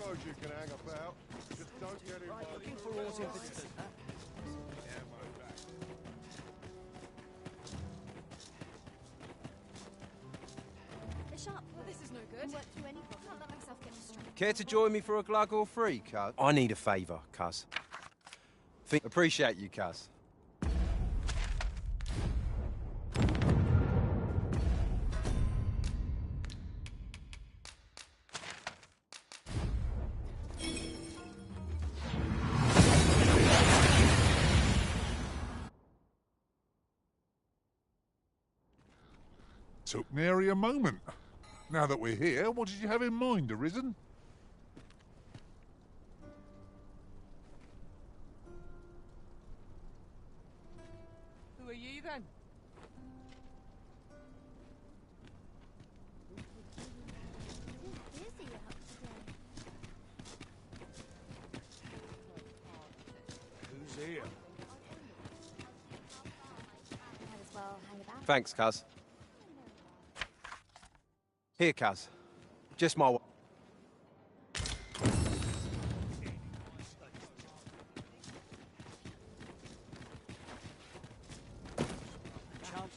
suppose you can hang about. Just don't get involved. Looking for auto visitors, huh? Yeah, my back. Sharp. Well, this is no good. Work through any problem. Can't let myself get distracted. Care to join me for a glug or free, cuz? I need a favour, cuz. Appreciate you, cuz. Took nary a moment. Now that we're here, what did you have in mind, Arisen? Who are ye then? Busy out today. Who's here? Might as well hang about. Thanks, cuz. Here, cuz. Just my... Chance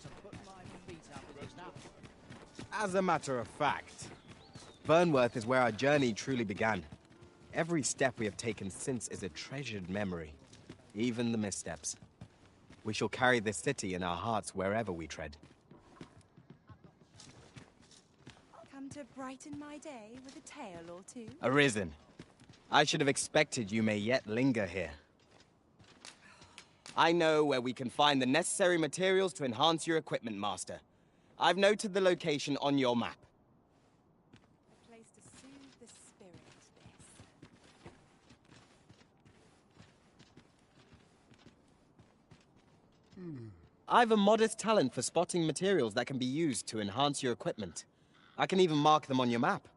to put my feet up with this now. As a matter of fact, Burnworth is where our journey truly began. Every step we have taken since is a treasured memory, even the missteps. We shall carry this city in our hearts wherever we tread. Come to brighten my day with a tale or two? Arisen. I should have expected you may yet linger here. I know where we can find the necessary materials to enhance your equipment, Master. I've noted the location on your map. Place to soothe the spirit, this. I've a modest talent for spotting materials that can be used to enhance your equipment. I can even mark them on your map.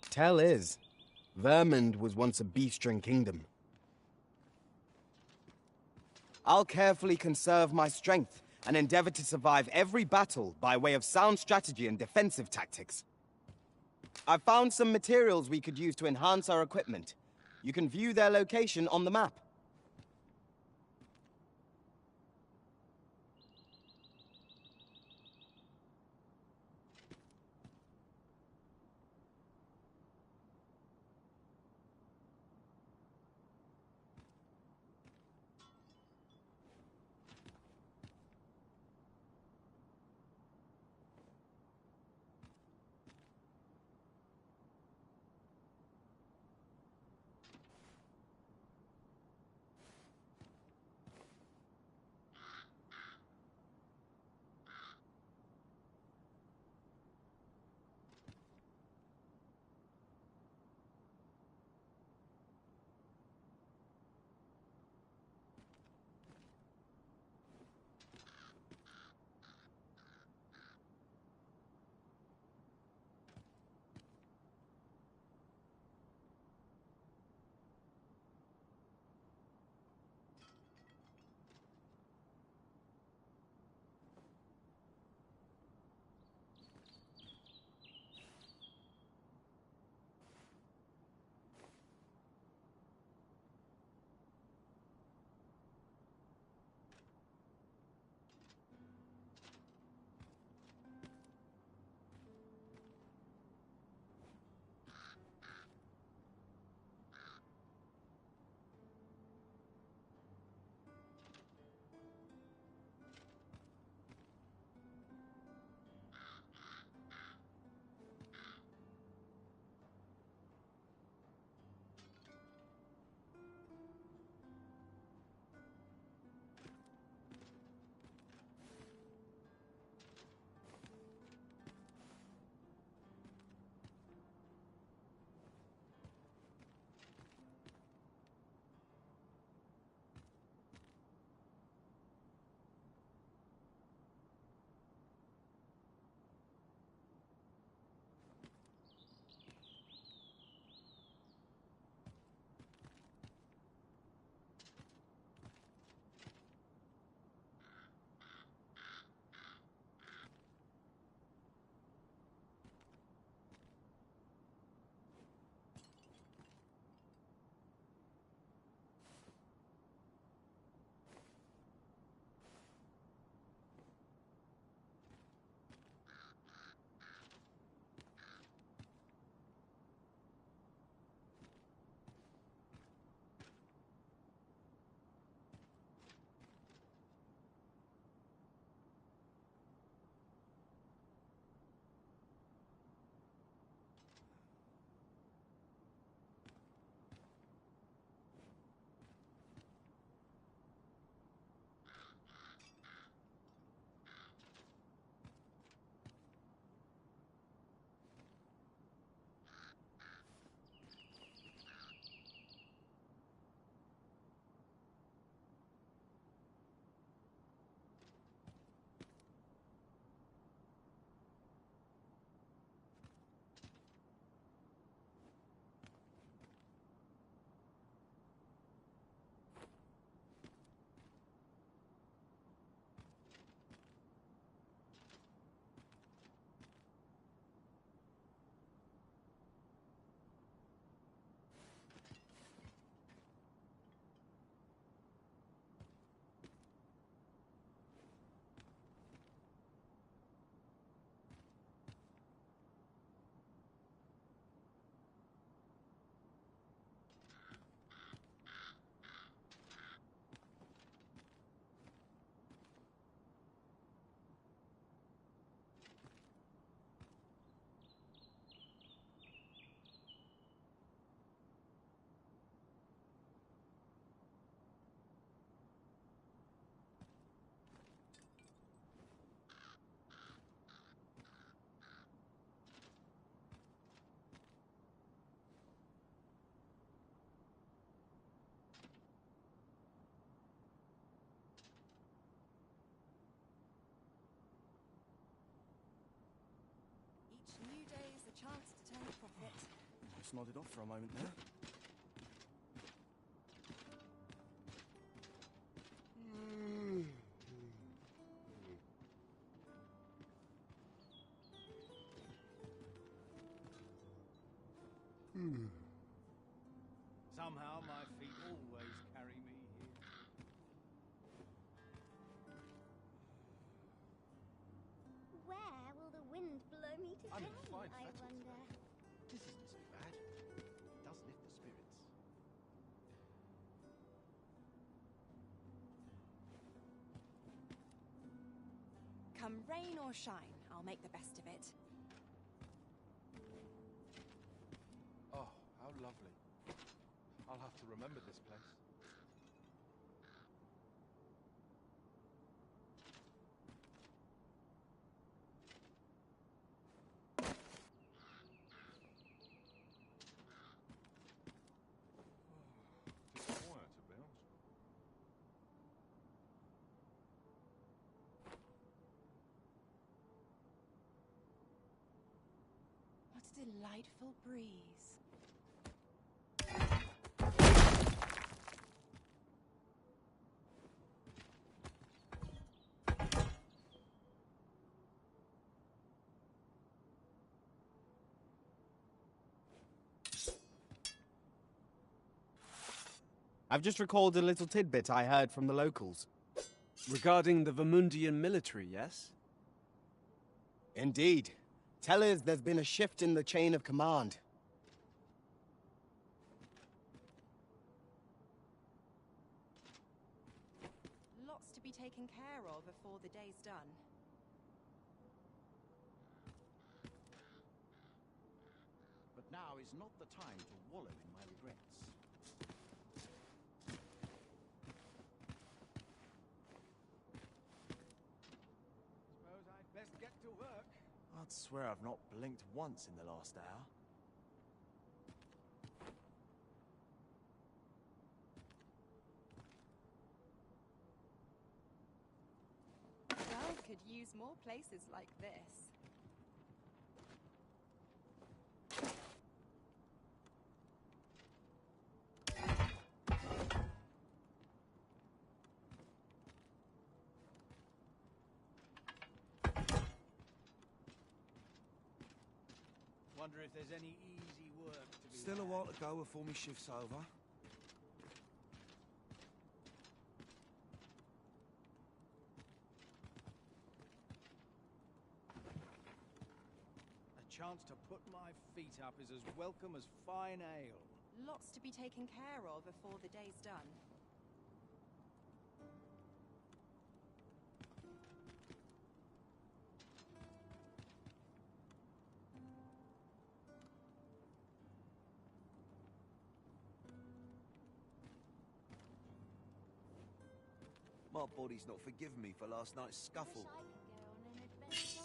Tell is, Vermund was once a beast-ridden kingdom. I'll carefully conserve my strength and endeavor to survive every battle by way of sound strategy and defensive tactics. I've found some materials we could use to enhance our equipment. You can view their location on the map. Each new day is a chance to turn a profit. Just nodded off for a moment there. Somehow my feet always carry me here. Where will the wind blow me today, I'm in fine I fettle wonder? This isn't so bad. It does lift the spirits. Come rain or shine, I'll make the best of it. Oh, how lovely. I'll have to remember this place. Just quiet about. What a delightful breeze. I've just recalled a little tidbit I heard from the locals. Regarding the Vermundian military, yes? Indeed. Tell us there's been a shift in the chain of command. Lots to be taken care of before the day's done. But now is not the time to wallow in my regrets. Suppose I'd best get to work. I'd swear I've not blinked once in the last hour. Well, could use more places like this. Wonder if there's any easy work to be Still a had. while to go before my shift's over. A chance to put my feet up is as welcome as fine ale. Lots to be taken care of before the day's done. My body's not forgiven me for last night's scuffle. Wish I could go on an adventure.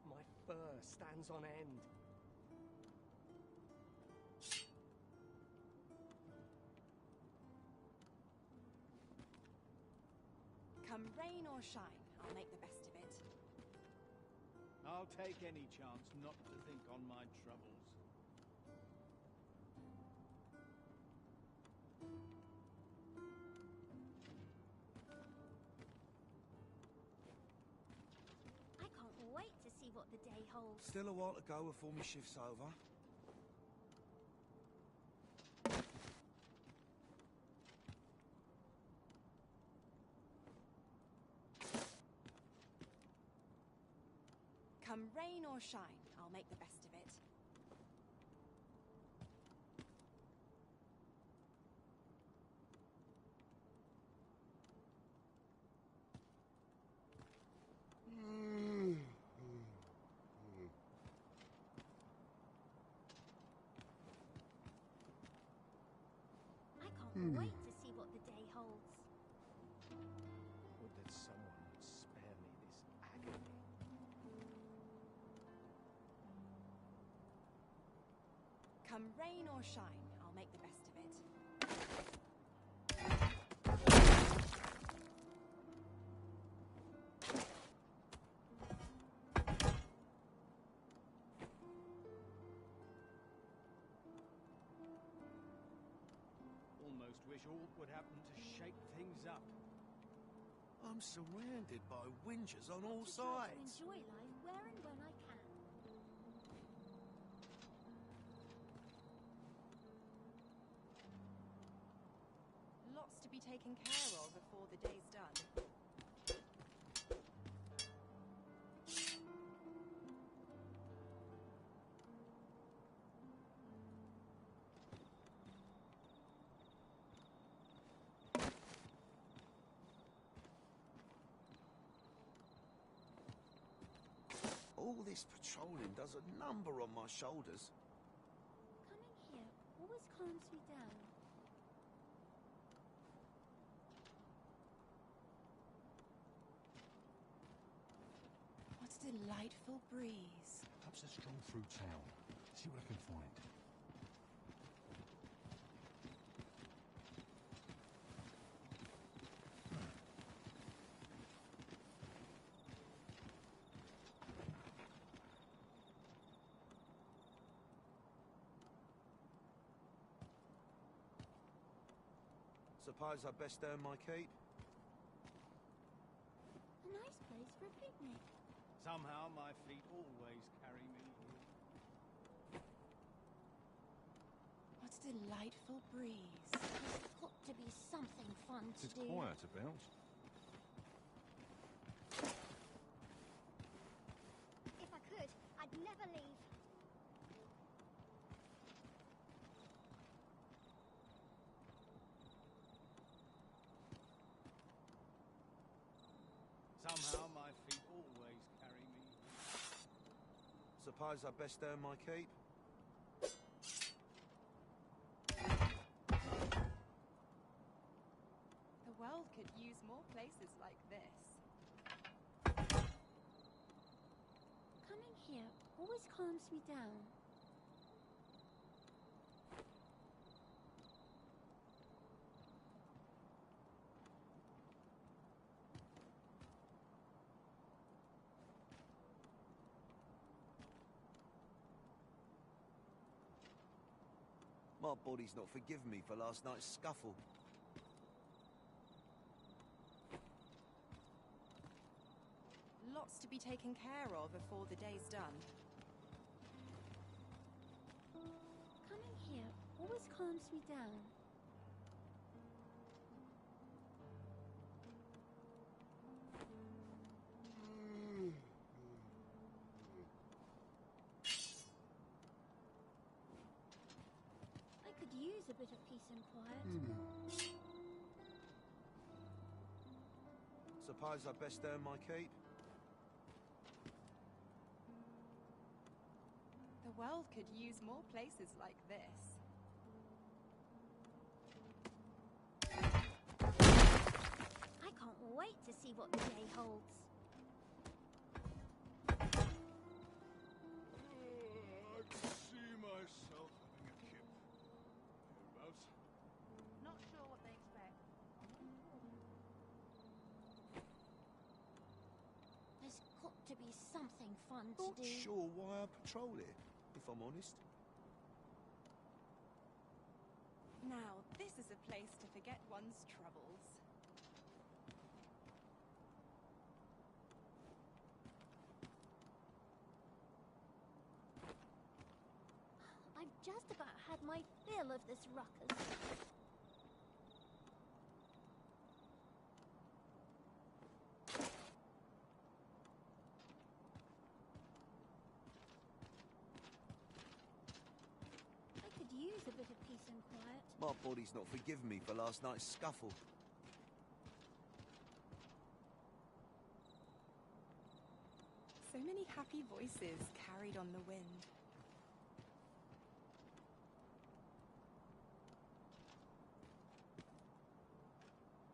My fur stands on end. Come rain or shine, I'll make the best of it. I'll take any chance not to think on my troubles. I can't wait to see what the day holds. Still a while to go before my shift's over. Come rain or shine, I'll make the best of it. I can't wait to see what the day holds. Would that someone spare me this agony? Come rain or shine, I'll make the best of it. almost wish aught would happen to shake things up. I'm surrounded by whingers on all Just try to sides. enjoy life where and when I can. Lots to be taken care of before the day's done. All this patrolling does a number on my shoulders. Coming here always calms me down. What a delightful breeze. Perhaps a stroll through town. See what I can find. Suppose I'd best earn my keep. A nice place for a picnic. Somehow my feet always carry me here. What a delightful breeze. There's got to be something fun to It's do. quiet about. If I could, I'd never leave. Somehow my feet always carry me here. Suppose I'd best earn my keep. The world could use more places like this. Coming here always calms me down. My body's not forgiven me for last night's scuffle. Lots to be taken care of before the day's done. Coming here always calms me down. I could use a bit of peace and quiet. Suppose I'd best earn my keep. The world could use more places like this. I can't wait to see what the day holds. I can see myself having a kip. Hereabouts. Not sure what they expect. There's got to be something fun to Not do. sure why I patrol here, if I'm honest. Now, this is a place to forget one's troubles. I've just about had my fill of this ruckus. I could use a bit of peace and quiet. My body's not forgiven me for last night's scuffle. So many happy voices carried on the wind.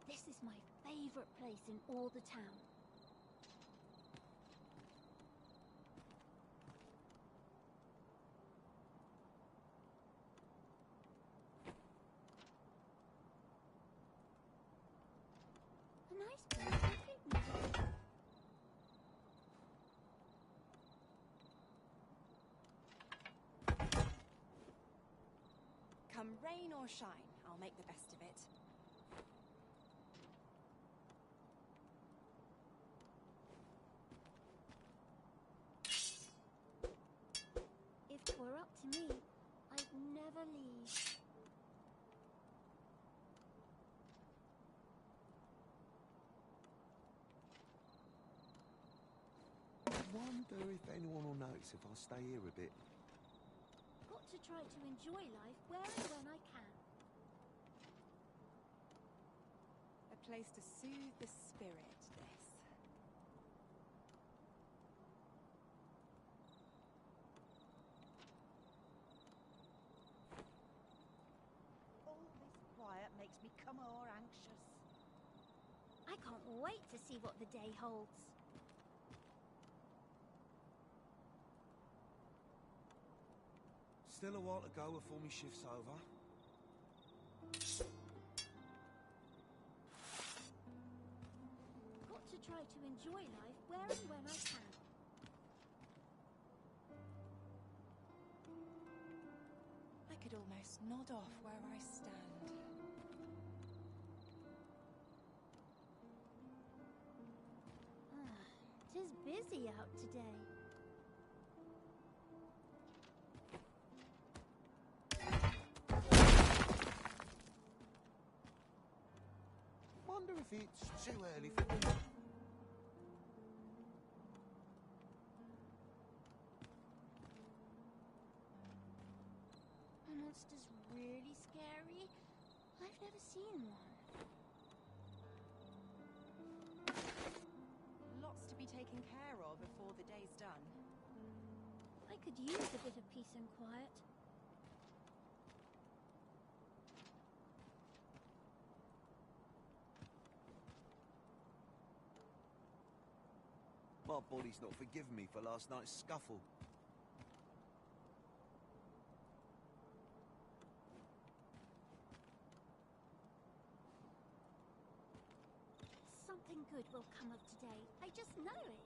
This is my favorite place in all the town. A nice place for a picnic. Come rain or shine, I'll make the best of it. If 'twere up to me, I'd never leave. I wonder if anyone will notice if I stay here a bit. Got to try to enjoy life where and when I can. A place to soothe the spirit, this. All this quiet makes me come more anxious. I can't wait to see what the day holds. Still a while to go before my shift's over. Got to try to enjoy life where and when I can. I could almost nod off where I stand. Tis busy out today. Wonder if it's too early for dinner. A monster's really scary. I've never seen one. Lots to be taken care of before the day's done. I could use a bit of peace and quiet. My body's not forgiven me for last night's scuffle. Something good will come of today. I just know it.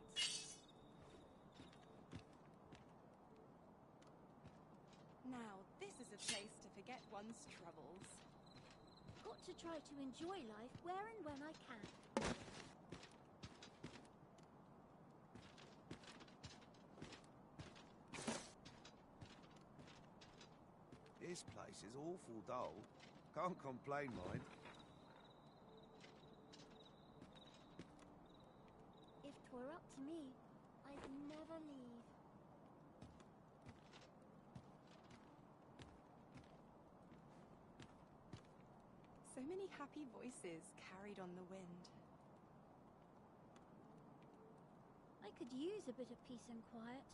Now, this is a place to forget one's troubles. Got to try to enjoy life where and when I can. This place is awful dull. Can't complain, mind. If 'twere up to me, I'd never leave. So many happy voices carried on the wind. I could use a bit of peace and quiet.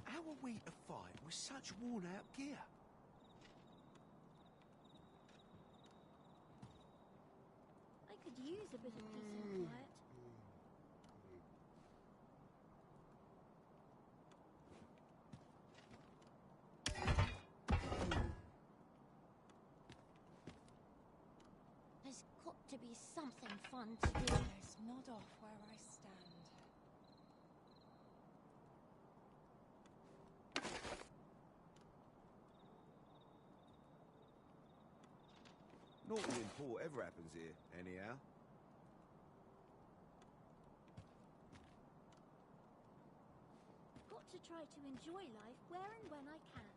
How are we to fight with such worn-out gear? I could use a bit of peace and quiet. There's got to be something fun to do. Almost nod off where I stand. Nothing important ever happens here, anyhow. Got to try to enjoy life where and when I can.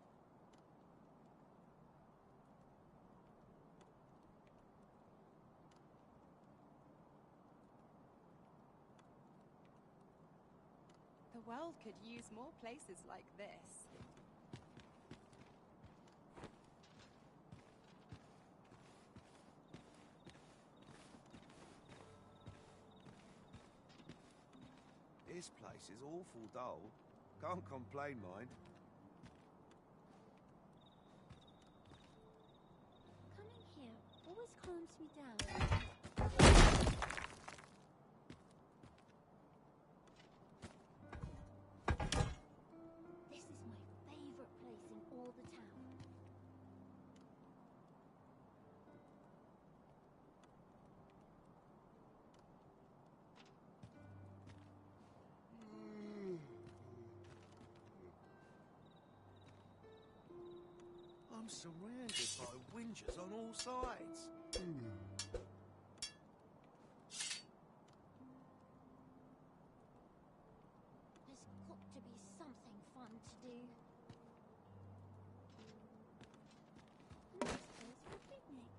The world could use more places like this. This place is awful dull. Can't complain, mind. Coming here always calms me down. This is my favorite place in all the town. surrounded by whingers on all sides. There's got to be something fun to do. Nice place for a picnic.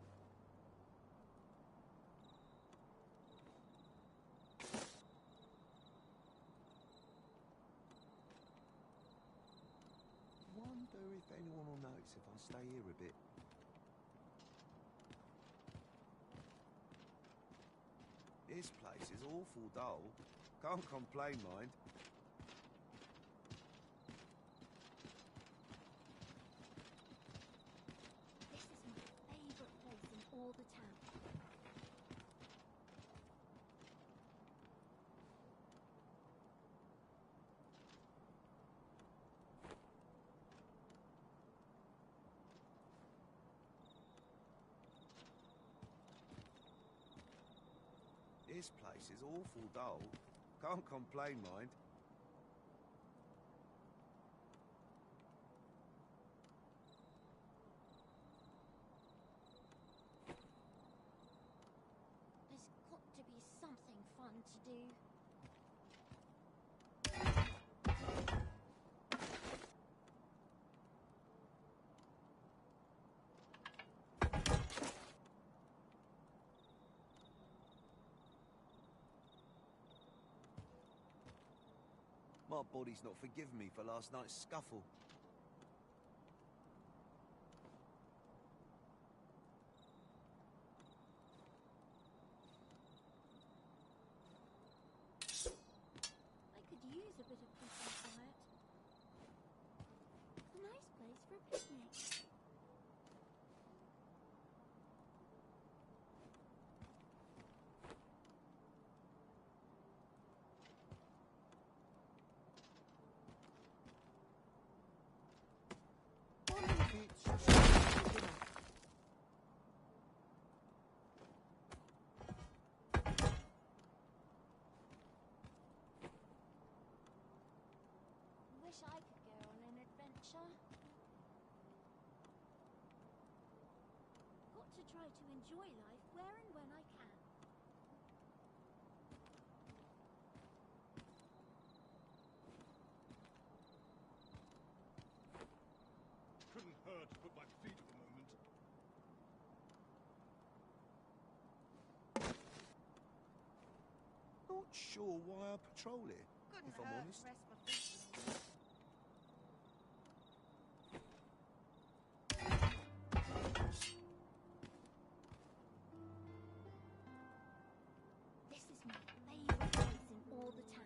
Wonder if anyone will notice if I stay here a bit. This place is awful dull. Can't complain, mind. This is my favourite place in all the town. This place is awful dull. Can't complain, mind. There's got to be something fun to do. My body's not forgiven me for last night's scuffle. I could use a bit of peace and quiet. It's a nice place for a picnic. Wish I could go on an adventure. Got to try to enjoy life where and when I can. Couldn't hurt to put my feet up a moment. Not sure why I patrol here, Couldn't if I'm hurt honest. to rest my feet. This is my favourite place in all the town.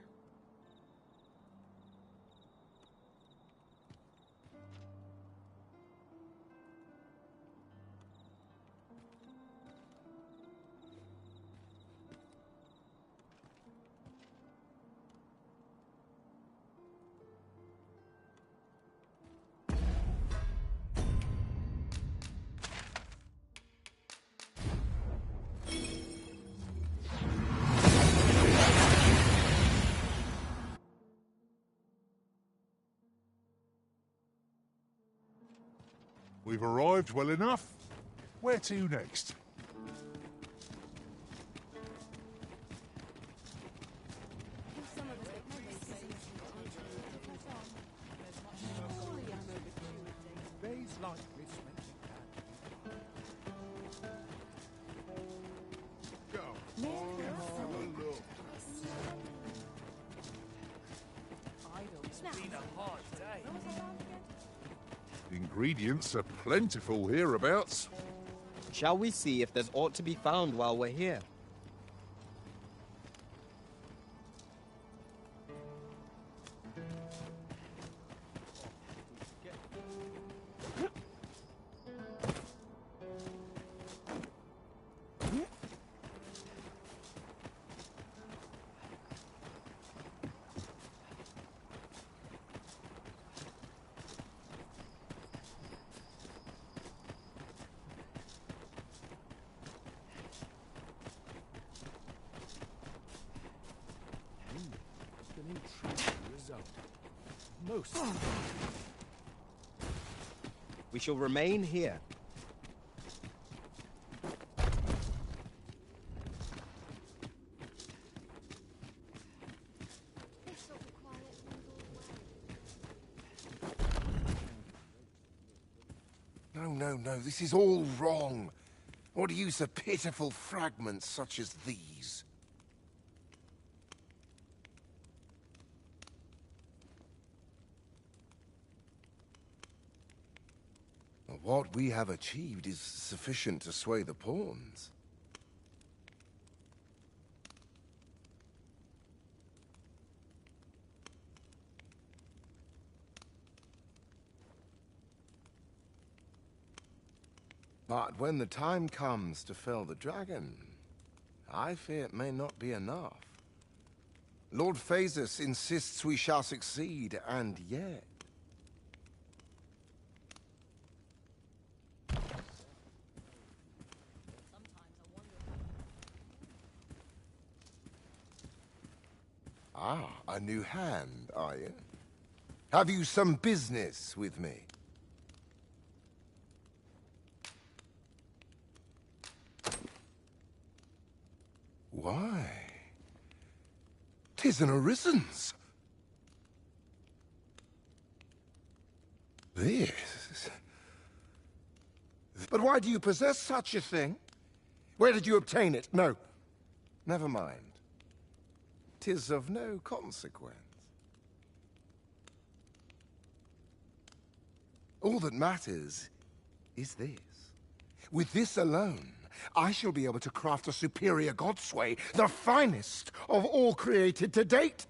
We've arrived well enough. Where to next? Some of us get no racism. Sorry I'm overdue. Days like this make me glad. Go. Have a look. It's been a hard day. Ingredients are plentiful hereabouts. Shall we see if there's aught to be found while we're here? An intriguing result. Most. We shall remain here. No, this is all wrong. What use of pitiful fragments such as these? What we have achieved is sufficient to sway the pawns. But when the time comes to fell the dragon, I fear it may not be enough. Lord Phasus insists we shall succeed, and yet... Ah, a new hand, are you? Have you some business with me? Why? 'Tis an orisons. This... But why do you possess such a thing? Where did you obtain it? No, never mind. 'Tis of no consequence. All that matters is this. With this alone, I shall be able to craft a superior godsway, the finest of all created to date.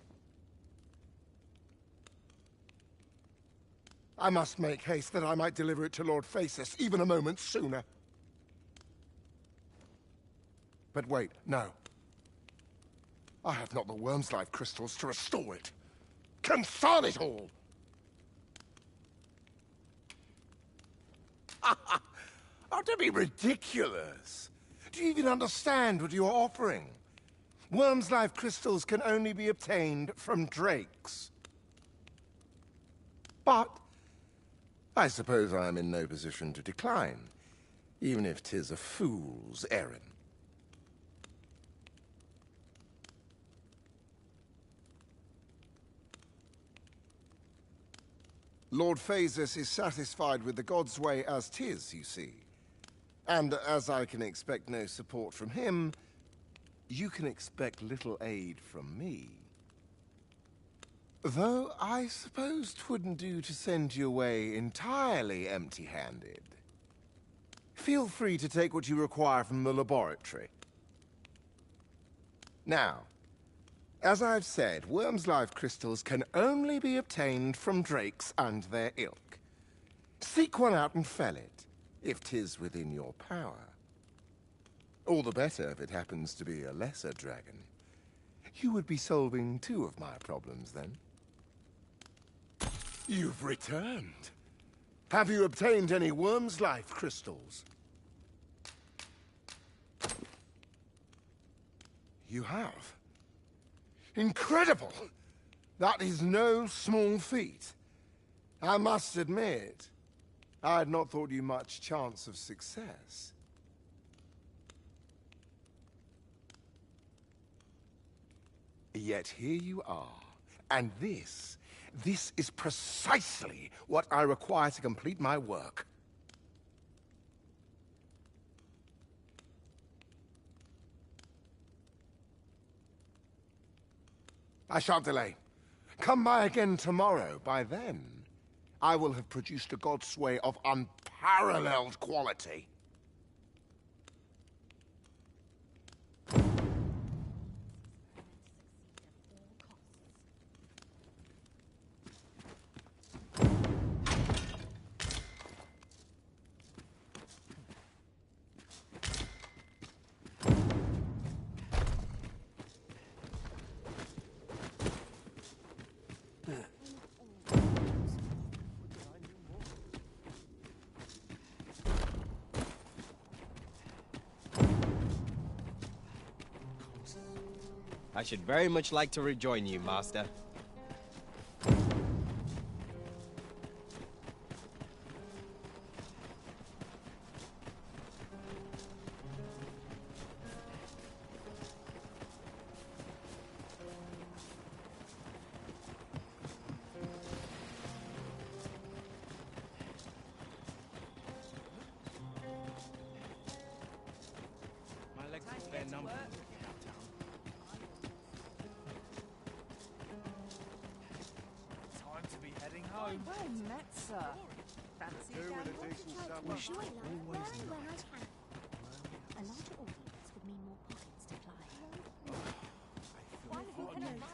I must make haste that I might deliver it to Lord Phasus even a moment sooner. But wait, no. I have not the worm's life crystals to restore it. Confound it all! Oh, don't be ridiculous. Do you even understand what you are offering? Worm's life crystals can only be obtained from drakes. But I suppose I am in no position to decline, even if 'tis a fool's errand. Lord Phasus is satisfied with the God's way as 'tis, you see. And as I can expect no support from him, you can expect little aid from me. Though I suppose 'twouldn't do to send you away entirely empty-handed. Feel free to take what you require from the laboratory. Now, as I've said, worm's life crystals can only be obtained from drakes and their ilk. Seek one out and fell it, if 'tis within your power. All the better if it happens to be a lesser dragon. You would be solving two of my problems, then. You've returned. Have you obtained any worm's life crystals? You have. Incredible! That is no small feat. I must admit, I had not thought you much chance of success. Yet here you are, and this is precisely what I require to complete my work. I shan't delay. Come by again tomorrow. By then, I will have produced a godsway of unparalleled quality. I should very much like to rejoin you, Master. home. Well met, sir. Fancy Do with a down decent water summer. trade? When I can. A larger audience would mean more pockets to fly. Why have you had a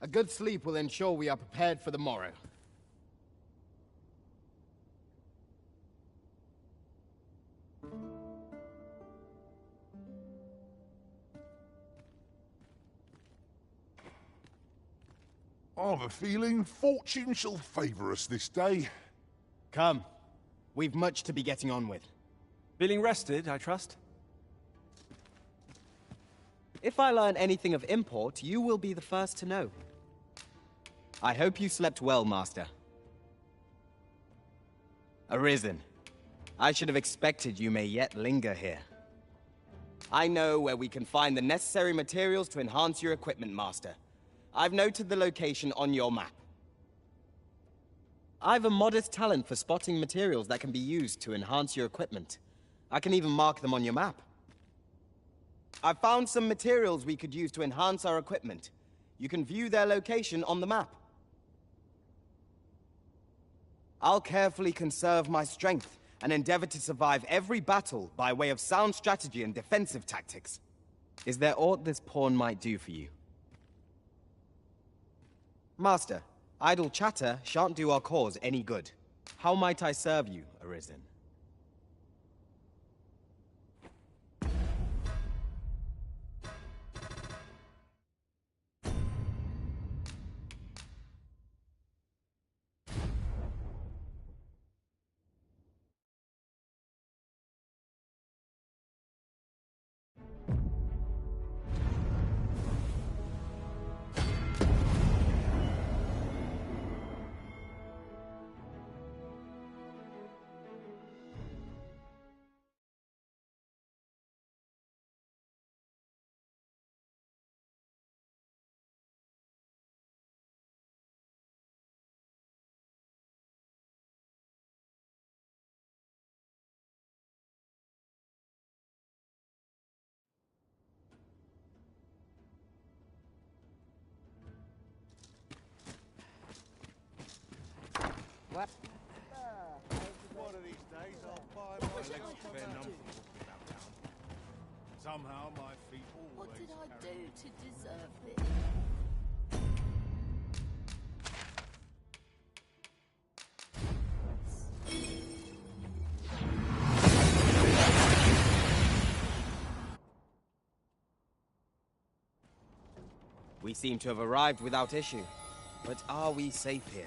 A good sleep will ensure we are prepared for the morrow. I've a feeling fortune shall favour us this day. Come. We've much to be getting on with. Feeling rested, I trust? If I learn anything of import, you will be the first to know. I hope you slept well, Master. Arisen. I should have expected you may yet linger here. I know where we can find the necessary materials to enhance your equipment, Master. I've noted the location on your map. I've a modest talent for spotting materials that can be used to enhance your equipment. I can even mark them on your map. I've found some materials we could use to enhance our equipment. You can view their location on the map. I'll carefully conserve my strength and endeavor to survive every battle by way of sound strategy and defensive tactics. Is there aught this pawn might do for you? Master, idle chatter shan't do our cause any good. How might I serve you, Arisen? What? One of these days I'll buy my legs to bear none for walking about town. Somehow my feet always What did I carry do me. to deserve this? We seem to have arrived without issue. But are we safe here?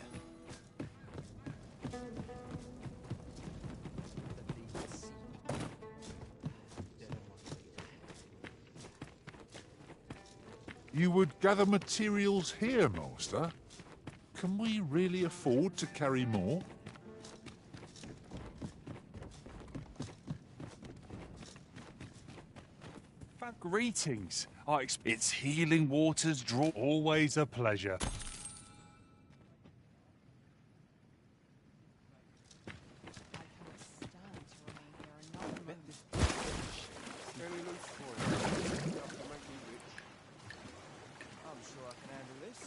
You would gather materials here, Master? Can we really afford to carry more? Greetings. Its healing waters draw always a pleasure. Any loot for it? Enough to make me rich. I'm sure I can handle this.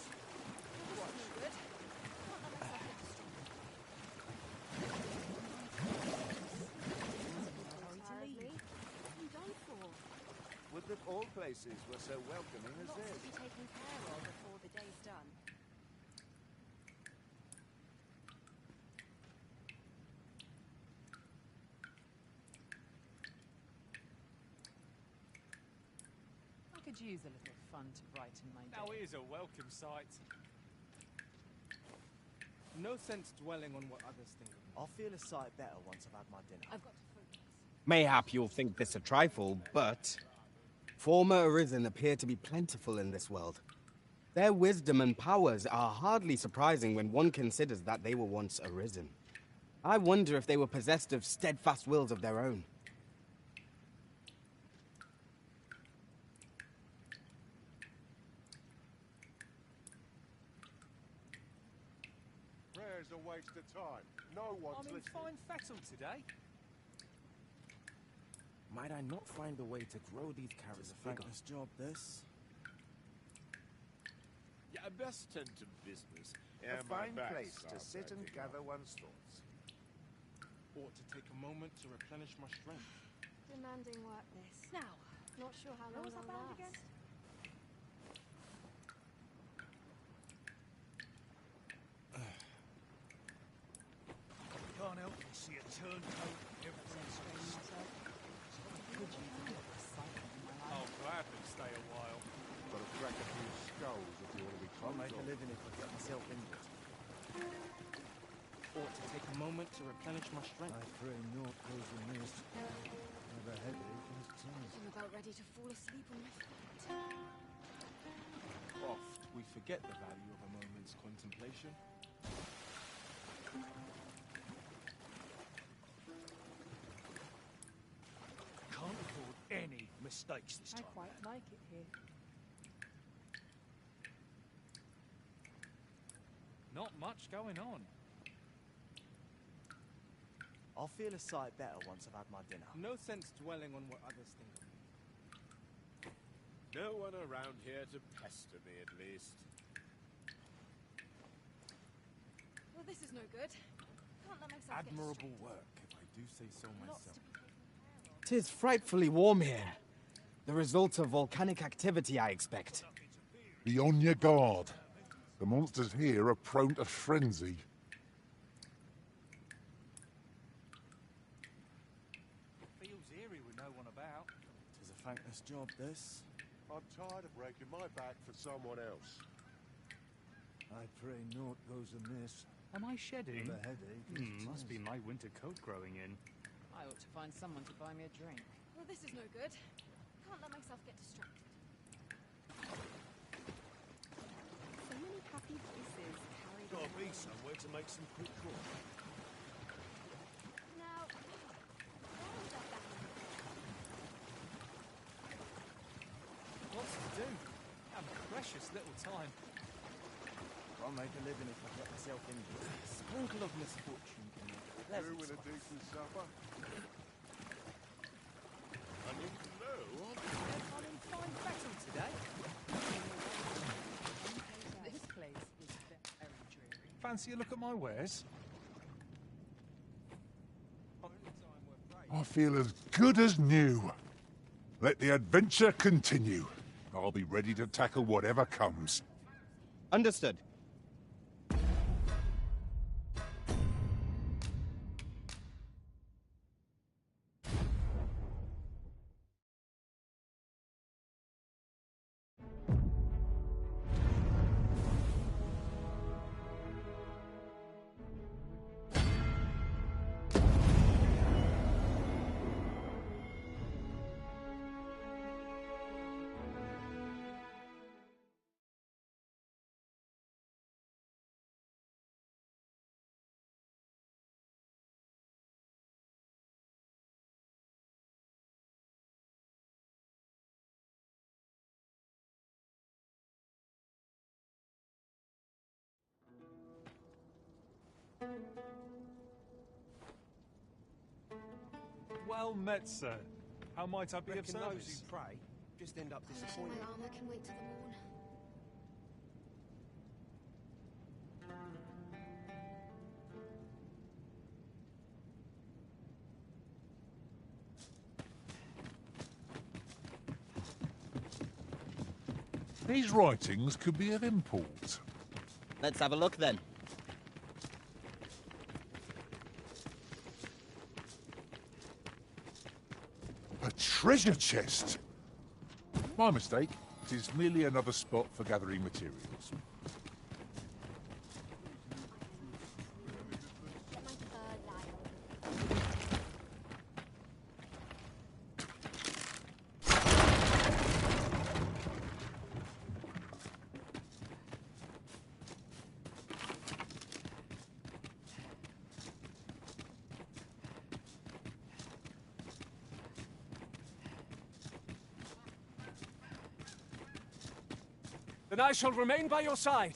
Would that all places were so welcoming as Lots to this. be taken care of before the day's done. I could use a little fun to brighten my day. Now here's a welcome sight. No sense dwelling on what others think of me. I'll feel a sight better once I've had my dinner. I've got to focus. Mayhap you'll think this a trifle, but former Arisen appear to be plentiful in this world. Their wisdom and powers are hardly surprising when one considers that they were once arisen. I wonder if they were possessed of steadfast wills of their own. Prayer's a waste of time. No one's I'm in listening. fine fettle today. Might I not find a way to grow these carrots It's a thankless job, this. Yeah, best tend to business. A fine place to sit and gather one's thoughts. Ought to take a moment to replenish my strength. Demanding work, this. Now, not sure how long I'll last. Again? Can't help but see a turncoat every space. I'll gladly stay a while. Got to crack a few skulls if you want to be I'll make a close. living if I get myself injured. Ought to take a moment to replenish my strength. I pray naught goes amiss. Have a headache and tis. I'm about ready to fall asleep on my feet. Oft we forget the value of a moment's contemplation. Can't afford any mistakes this time. I quite like it here. Not much going on. I'll feel a sight better once I've had my dinner. No sense dwelling on what others think of me. No one around here to pester me, at least. Well, this is no good. Can't let myself Admirable get work, if I do say so myself. 'Tis frightfully warm here. The result of volcanic activity, I expect. Be on your guard. The monsters here are prone to frenzy. Feels eerie with no one about. Tis a thankless job, this. I'm tired of breaking my back for someone else. I pray naught goes amiss. Am I shedding? Have a headache and tis. Must be my winter coat growing in. I ought to find someone to buy me a drink. Well, this is no good. Can't let myself get distracted. So many happy voices carried Gotta on. be somewhere to make some quick call. Now, where is that back? Lots to do. Have precious little time. I'll make a living if I get myself injured. A sprinkle of misfortune can make a pleasant Doing a spice. decent supper? I need to know. I'm in fine fettle today. This place is very dreary. Fancy a look at my wares? I feel as good as new. Let the adventure continue. I'll be ready to tackle whatever comes. Understood. Well met, sir. How might I be of Reckon those service? who pray just end up My disappointed. armor can wait till the morn. These writings could be of import. Let's have a look then. A treasure chest! My mistake. It is merely another spot for gathering materials. Let my third lie. Then I shall remain by your side.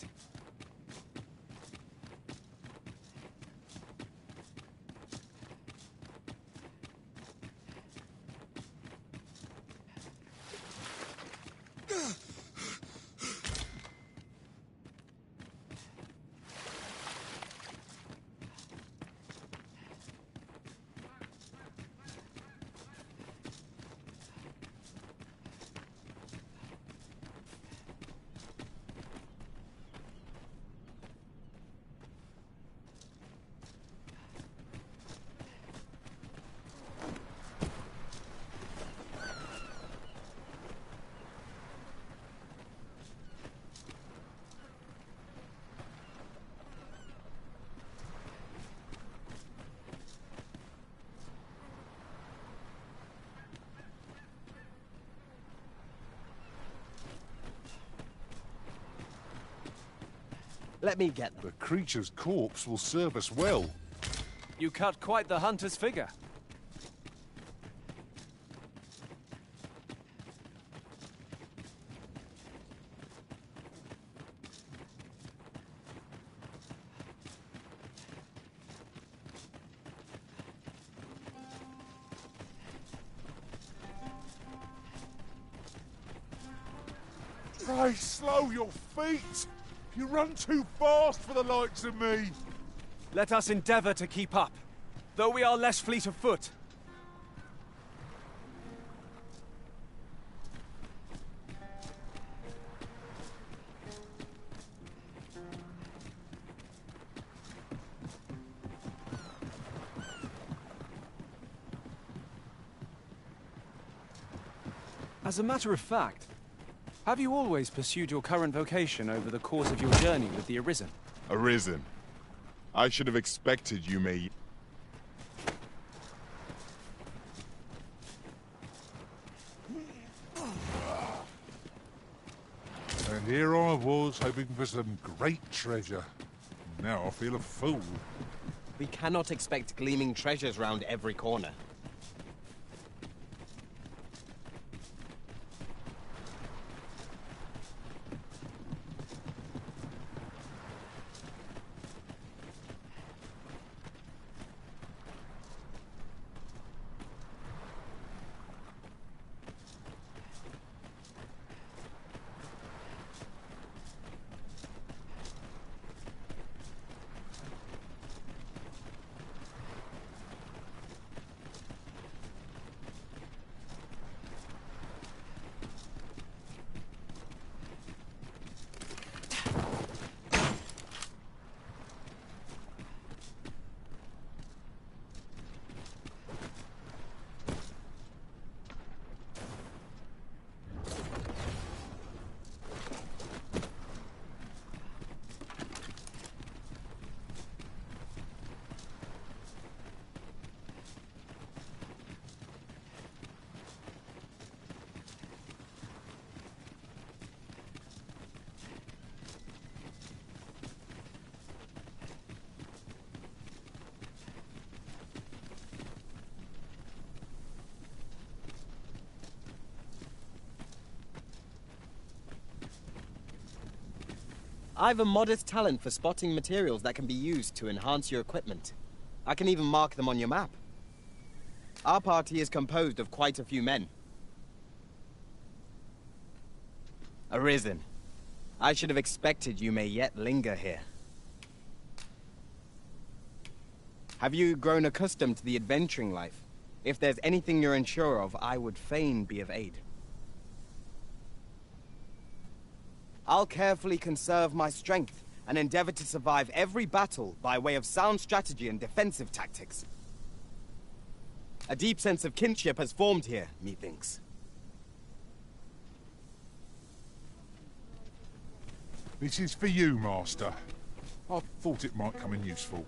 Let me get them. The creature's corpse will serve us well. You cut quite the hunter's figure. Pray, slow your feet! You run too fast for the likes of me! Let us endeavour to keep up, though we are less fleet of foot. As a matter of fact, have you always pursued your current vocation over the course of your journey with the Arisen? Arisen? I should have expected you may... And here I was, hoping for some great treasure. Now I feel a fool. We cannot expect gleaming treasures round every corner. I've a modest talent for spotting materials that can be used to enhance your equipment. I can even mark them on your map. Our party is composed of quite a few men. Arisen. I should have expected you may yet linger here. Have you grown accustomed to the adventuring life? If there's anything you're unsure of, I would fain be of aid. I'll carefully conserve my strength and endeavor to survive every battle by way of sound strategy and defensive tactics. A deep sense of kinship has formed here, methinks. This is for you, Master. I thought it might come in useful.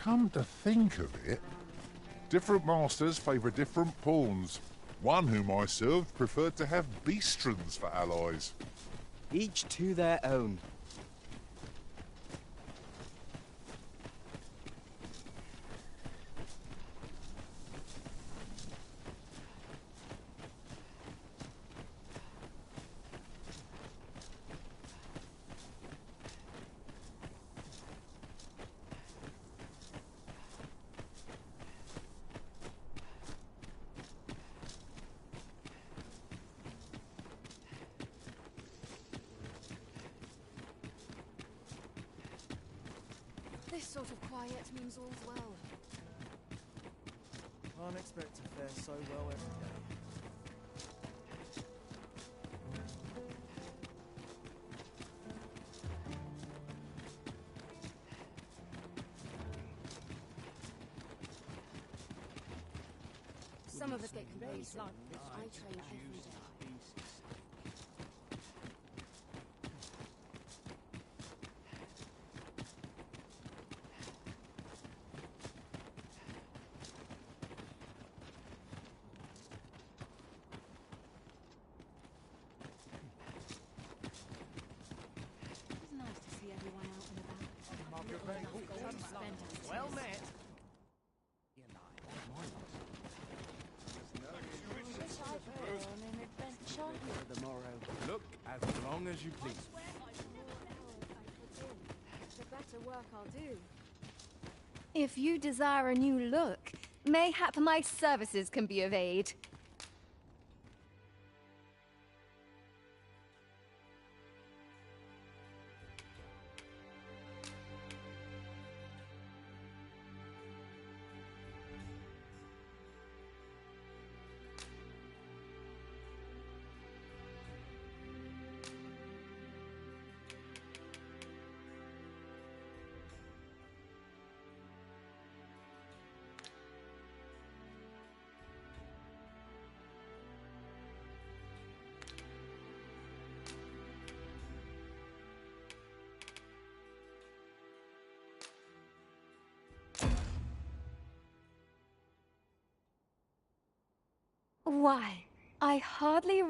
Come to think of it, different masters favour different pawns. One whom I served preferred to have beastrons for allies. Each to their own. This sort of quiet means all's well. Can't expect to fare so well every day. Some of us get complacent. I train every day. It's nice to see everyone out and about. Well met. For the morrow. Look as long as you please. The better work I'll do. If you desire a new look, mayhap my services can be of aid. Why, I hardly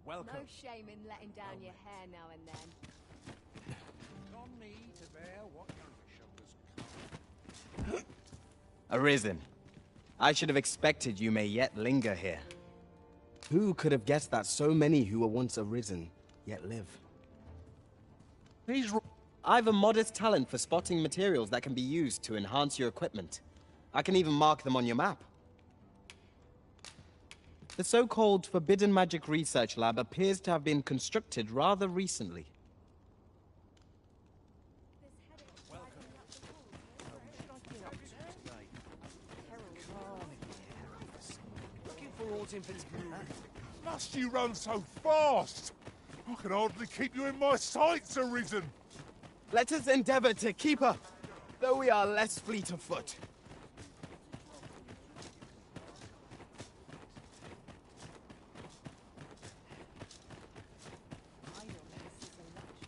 Welcome. No shame in letting down your hair now and then. On me to bear what younger shoulders Arisen. I should have expected you may yet linger here. Who could have guessed that so many who were once arisen yet live? I've a modest talent for spotting materials that can be used to enhance your equipment. I can even mark them on your map. The so-called Forbidden Magic Research Lab appears to have been constructed rather recently. looking for aught in particular. Must you run so fast? I can hardly keep you in my sights, Arisen. Let us endeavor to keep up, though we are less fleet of foot.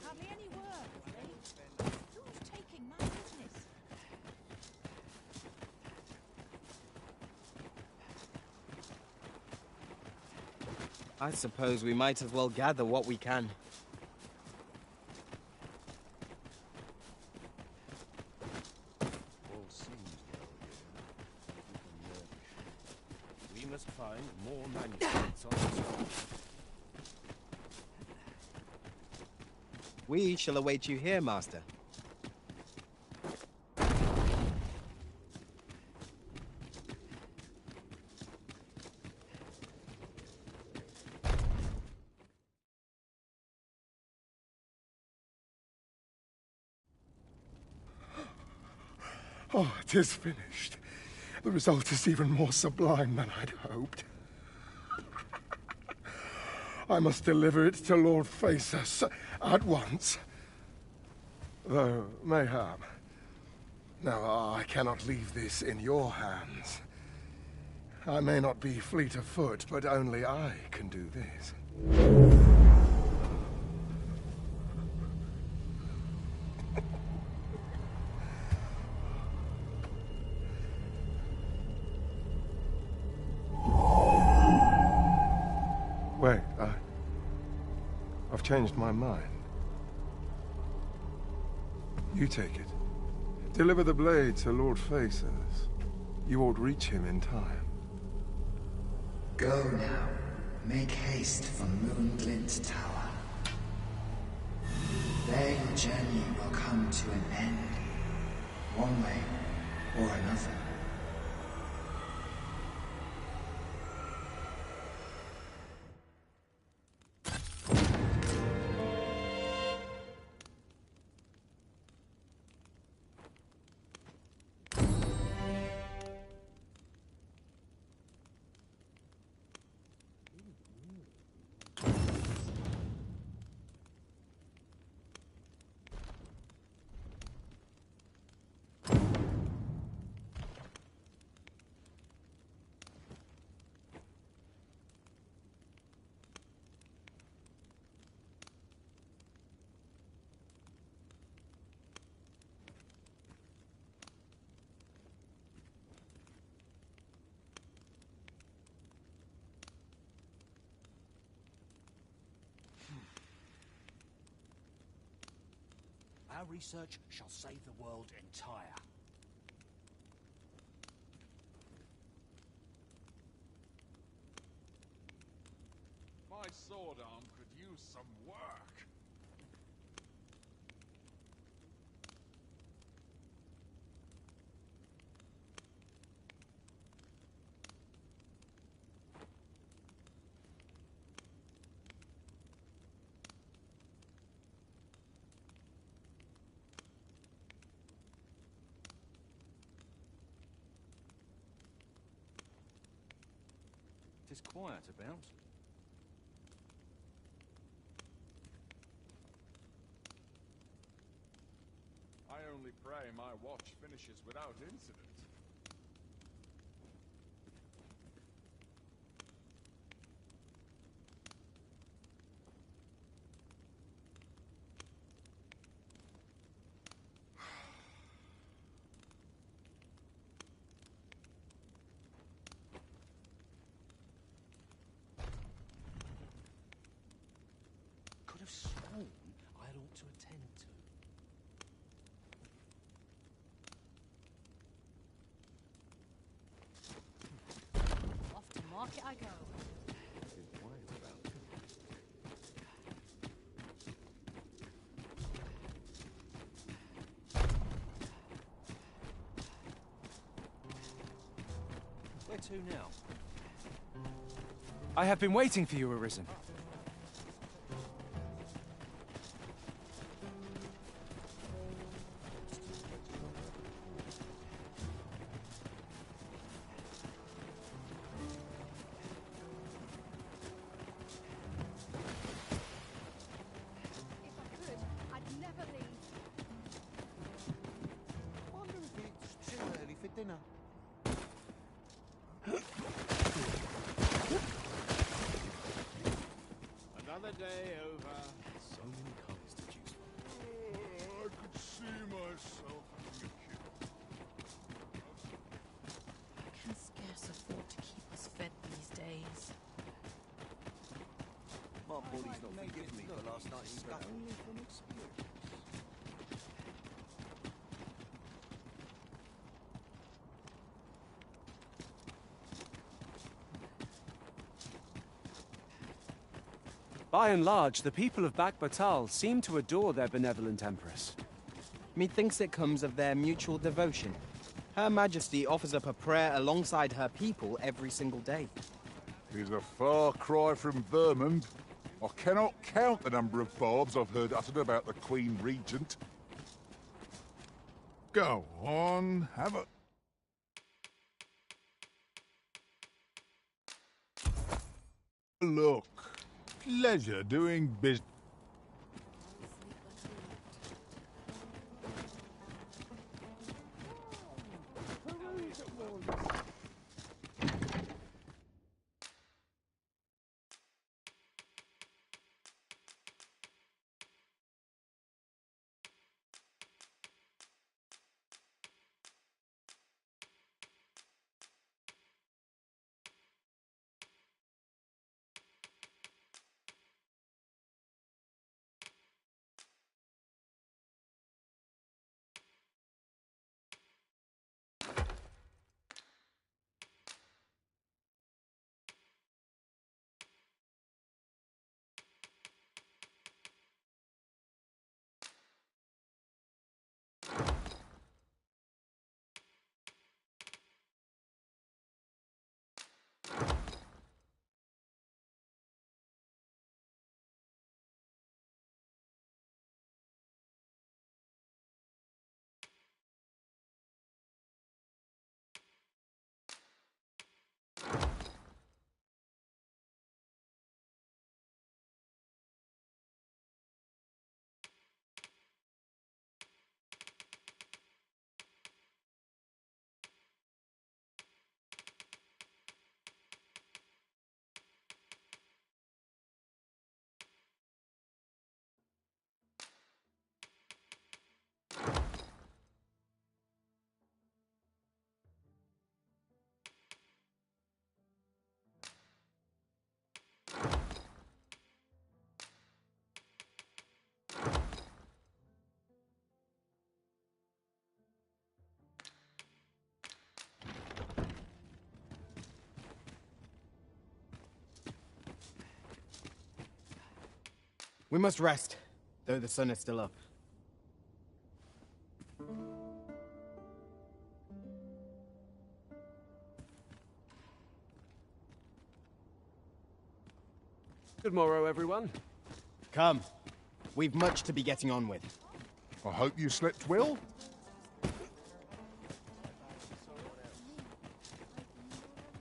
Hardly any work, really. Who's taking my business? I suppose we might as well gather what we can. All seems well here. We must find more manuscripts on this one. We shall await you here, Master. Oh, it is finished. The result is even more sublime than I'd hoped. I must deliver it to Lord Phaesus at once. Though, mayhap. Now, I cannot leave this in your hands. I may not be fleet of foot, but only I can do this. Wait, I've changed my mind. You take it. Deliver the blade to Lord Faces. You won't reach him in time. Go now. Make haste for Moonglint Tower. There your journey will come to an end. One way or another. Our research shall save the world entire. My sword arm could use some work. It's quiet about. I only pray my watch finishes without incident. Could have sworn I ought to attend to. Off to market I go. Where to now? I have been waiting for you, Arisen. Dinner. Another day over. So many colours to choose from. I could see myself being killed. Can scarce afford to keep us fed these days. My body's not forgiving me for last night's stuff. Only from experience. By and large, the people of Batal seem to adore their benevolent empress. Methinks it comes of their mutual devotion. Her Majesty offers up a prayer alongside her people every single day. He's a far cry from Vermund. I cannot count the number of barbs I've heard uttered about the Queen Regent. Go on, have a... Look. Pleasure doing business. We must rest, though the sun is still up. Good morrow, everyone. Come. We've much to be getting on with. I hope you slept well.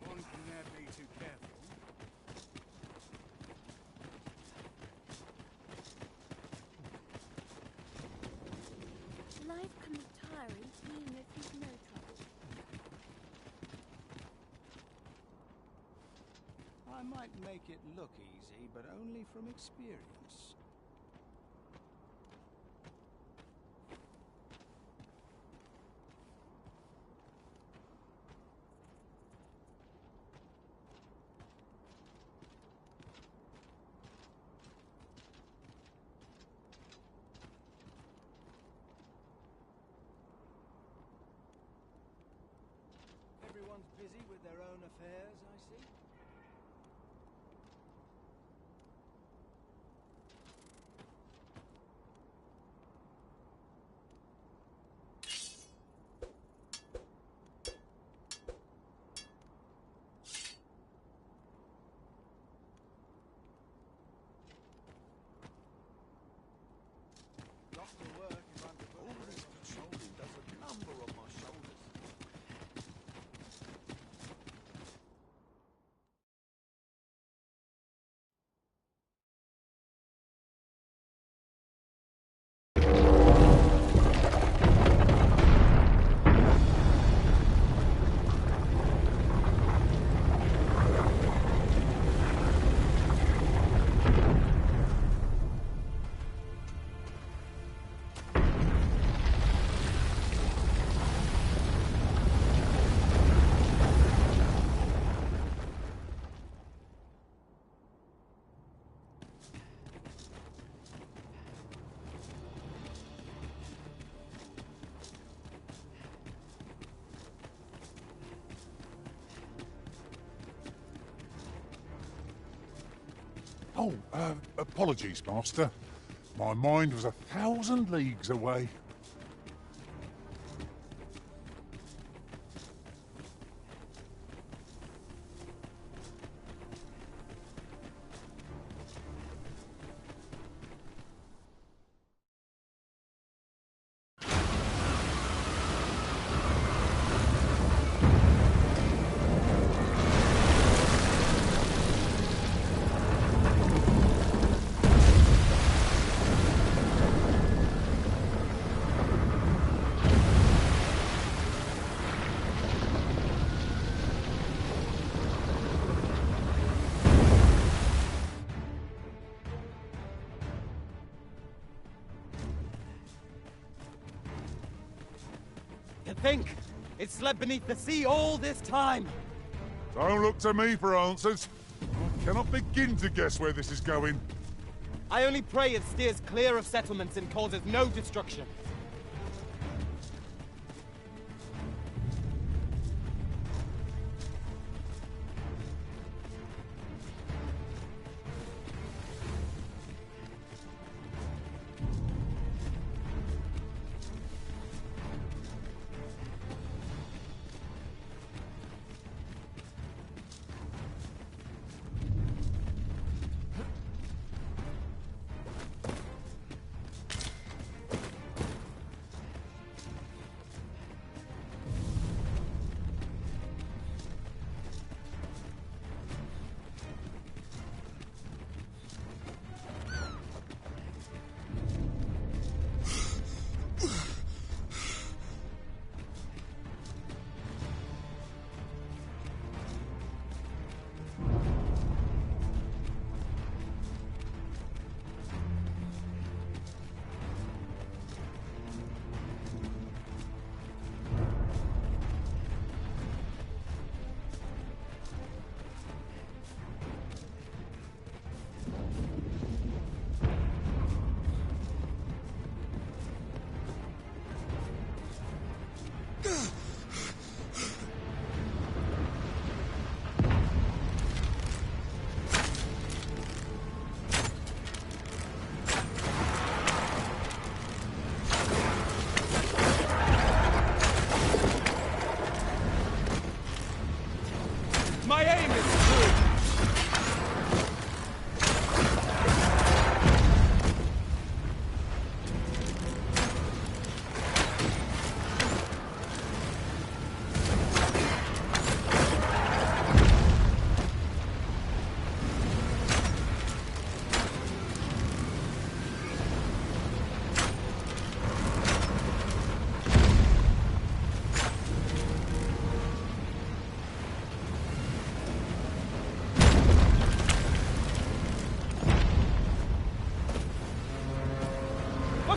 One can never be too careful. Life can be tiring even if you've no trouble. I might make it look easy, but only from experience. Everyone's busy with their own affairs, I see. Lots of work if I'm to put All this patrolling does a number on my shoulders. Oh, apologies, Master. My mind was 1,000 leagues away. To think, it slept beneath the sea all this time! Don't look to me for answers. I cannot begin to guess where this is going. I only pray it steers clear of settlements and causes no destruction.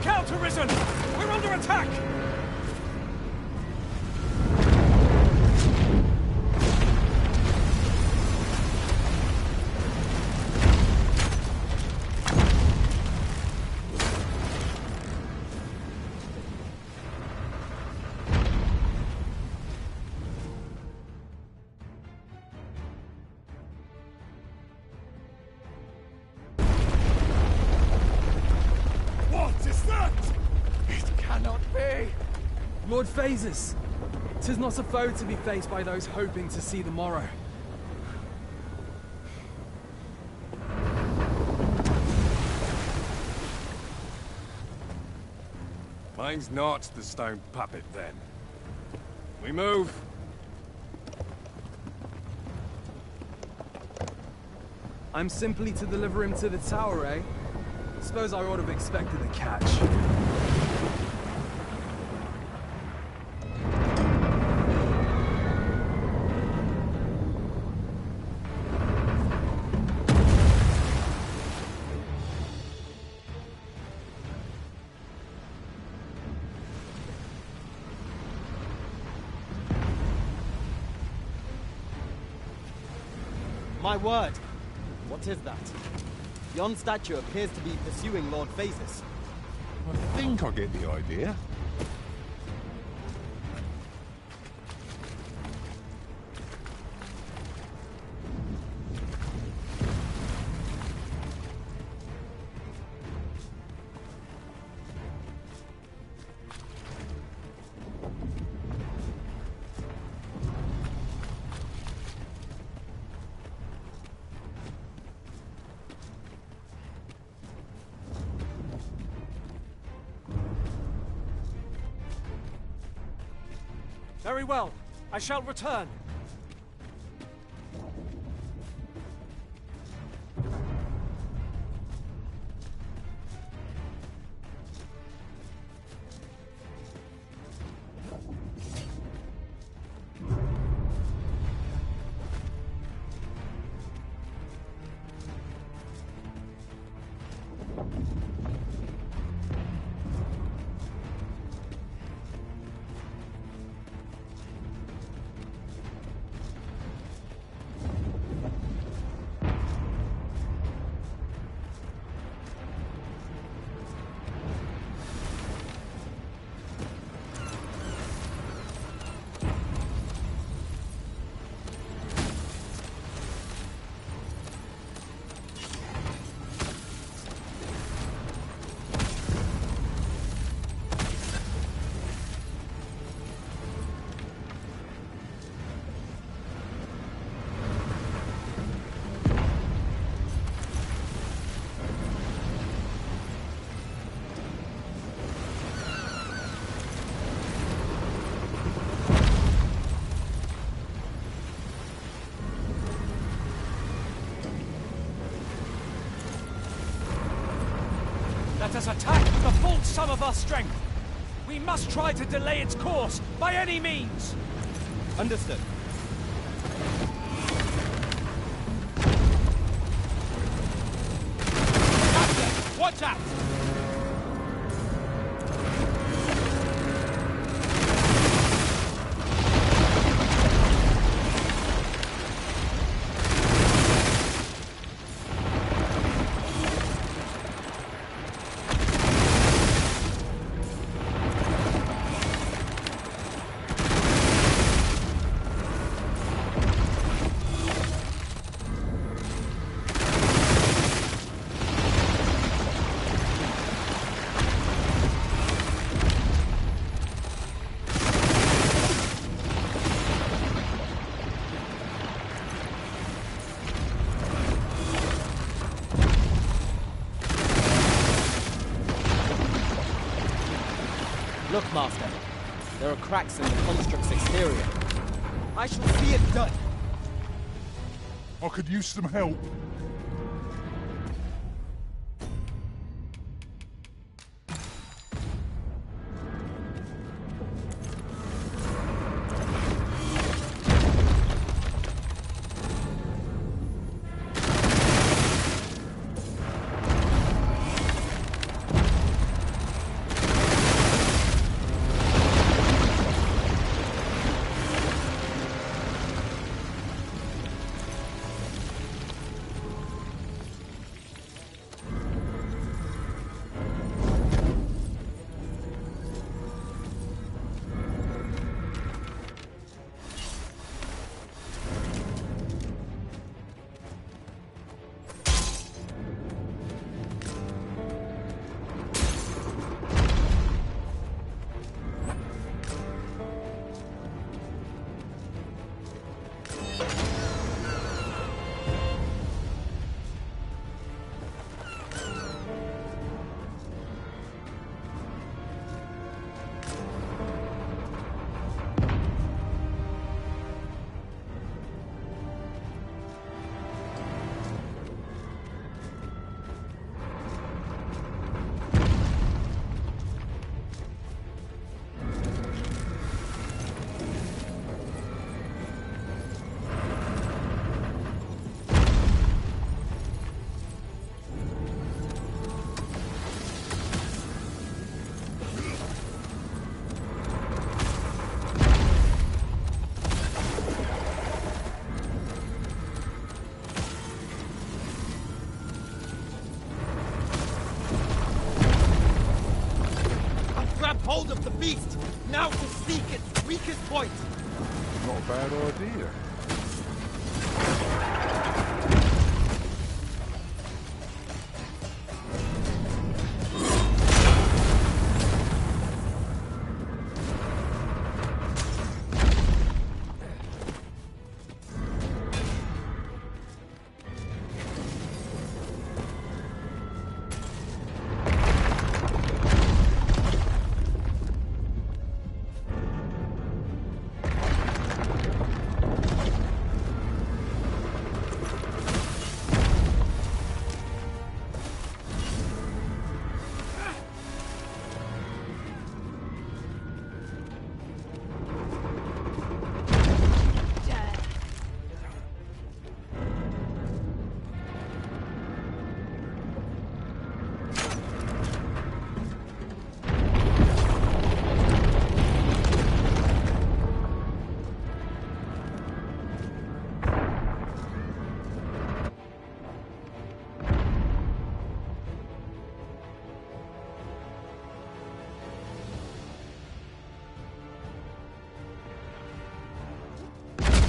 Look out, Arisen! We're under attack! Lord Phases! 'Tis not a foe to be faced by those hoping to see the morrow. Mine's not the stone puppet, then. We move! I'm simply to deliver him to the tower, eh? Suppose I ought to have expected a catch. My word! What is that? Yon statue appears to be pursuing Lord Phases. I think I get the idea. Very well. I shall return. Let us attack the full sum of our strength. We must try to delay its course by any means. Understood. Captain, watch out! Look, Master. There are cracks in the construct's exterior. I shall see it done. I could use some help. hold of the beast! Now to seek its weakest point! Not a bad idea.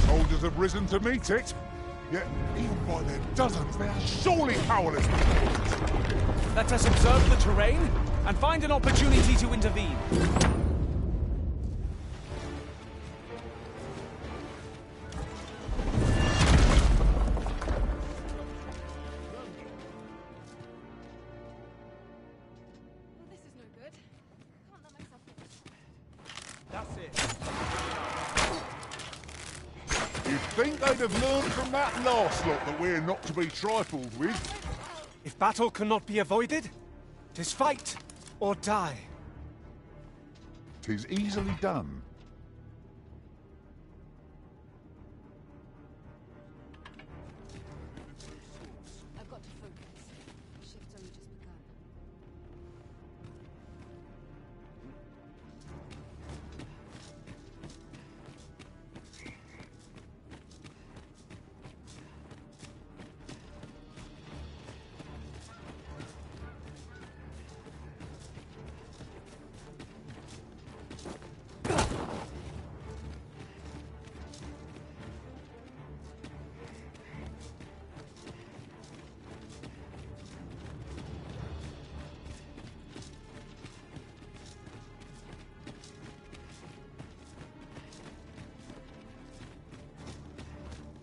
Soldiers have risen to meet it. Yet, even by their dozens, they are surely powerless. Let us observe the terrain and find an opportunity to intervene. Well, this is no good. Can't let myself get That's it. You'd think they'd have learned from that last lot that we're not to be trifled with. If battle cannot be avoided, 'tis fight or die. 'Tis easily done. I've got to focus. The shift's only just begun.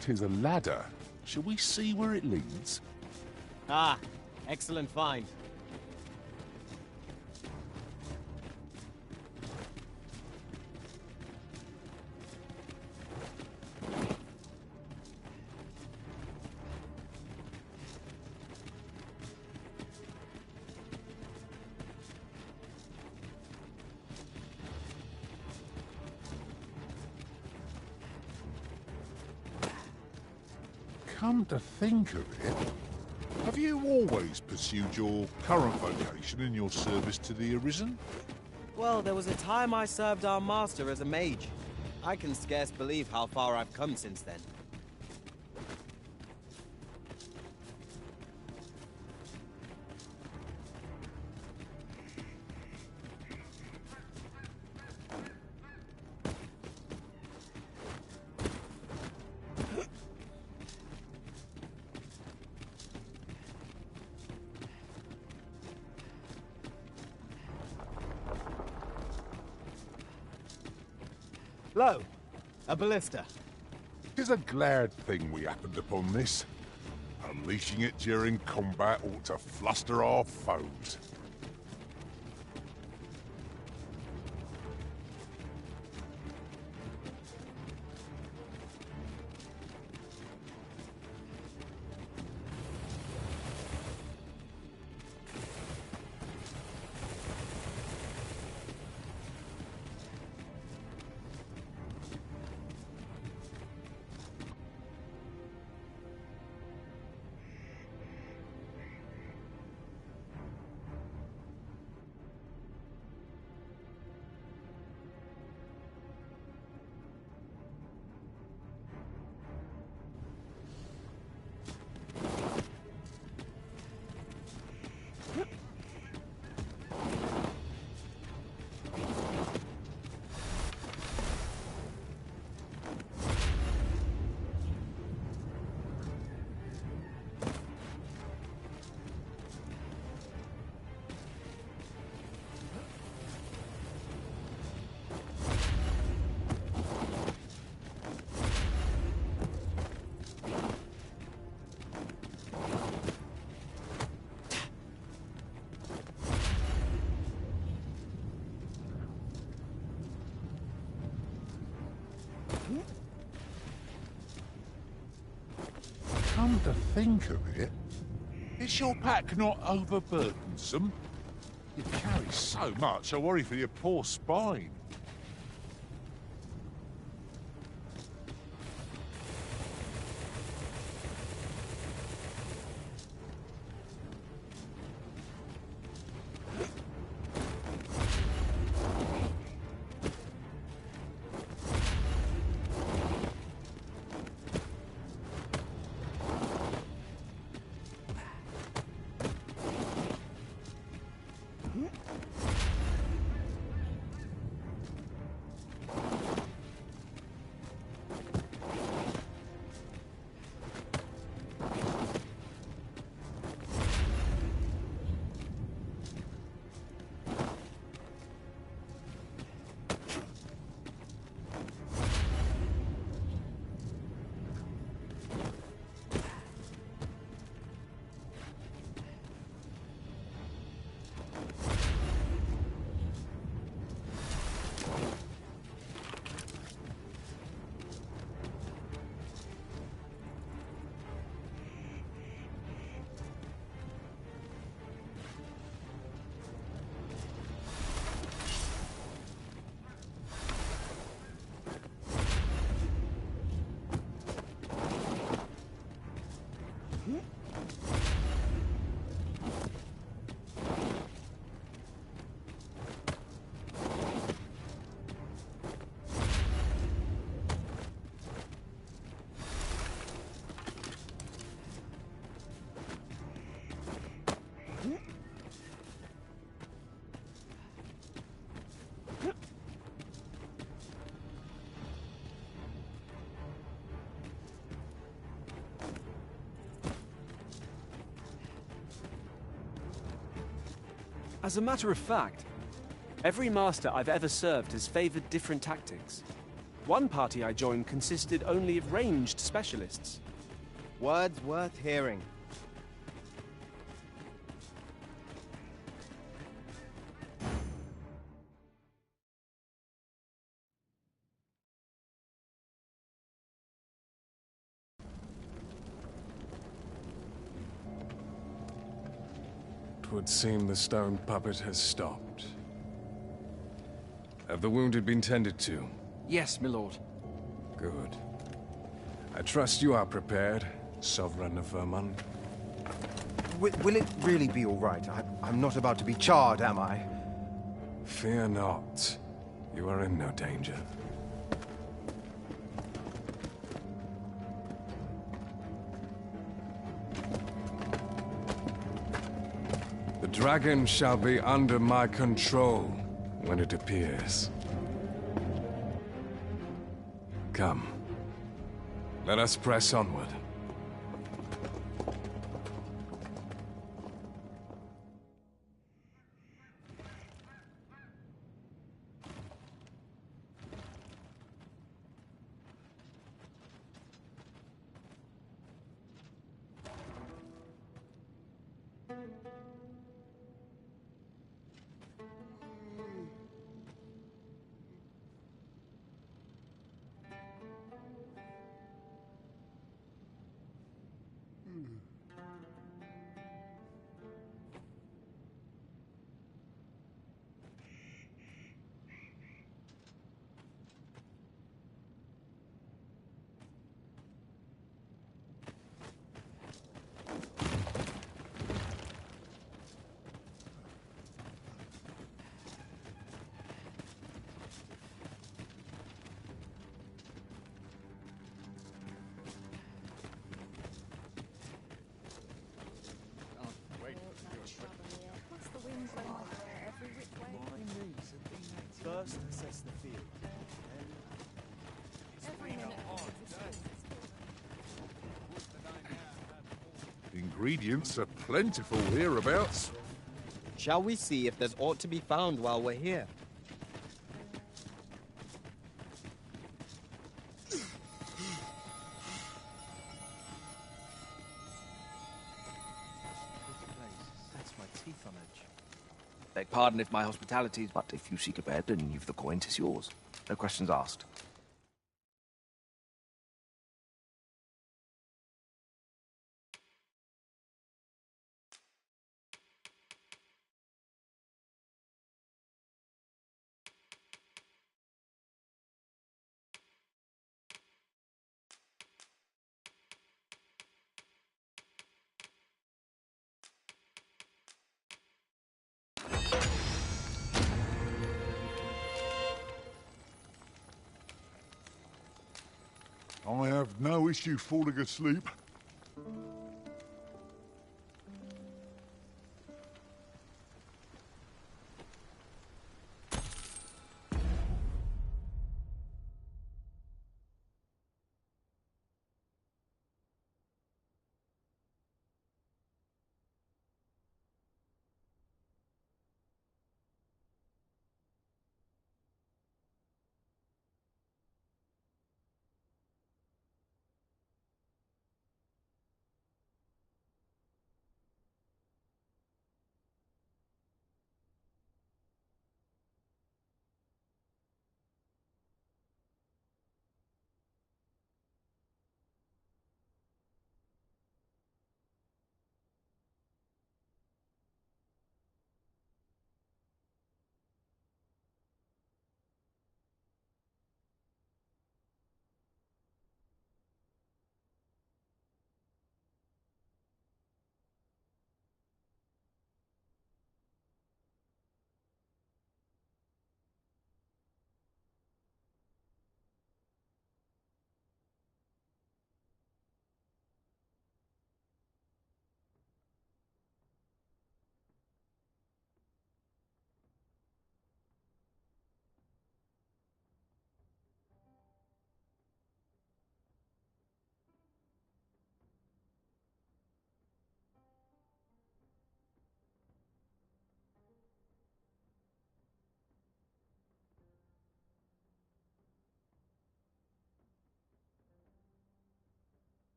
Tis a ladder. Shall we see where it leads? Ah, excellent find. Come to think of it, have you always pursued your current vocation in your service to the Arisen? Well, there was a time I served our master as a mage. I can scarce believe how far I've come since then. Lo, a ballista. 'Tis a glad thing we happened upon this. Unleashing it during combat ought to fluster our foes. Come to think of it, is your pack not overburdensome? You carry so much, I worry for your poor spine. As a matter of fact, every master I've ever served has favored different tactics. One party I joined consisted only of ranged specialists. Words worth hearing. It would seem the stone puppet has stopped. Have the wounded been tended to? Yes, my lord. Good. I trust you are prepared, Sovereign of Vermund. Will it really be all right? I'm not about to be charred, am I? Fear not. You are in no danger. The dragon shall be under my control when it appears. Come. Let us press onward. First, assess the field. Ingredients are plentiful hereabouts. Shall we see if there's aught to be found while we're here? That's my teeth on edge. Beg pardon if my hospitality, but if you seek a bed and you've the coin, 'tis yours. No questions asked. I have no issue falling asleep.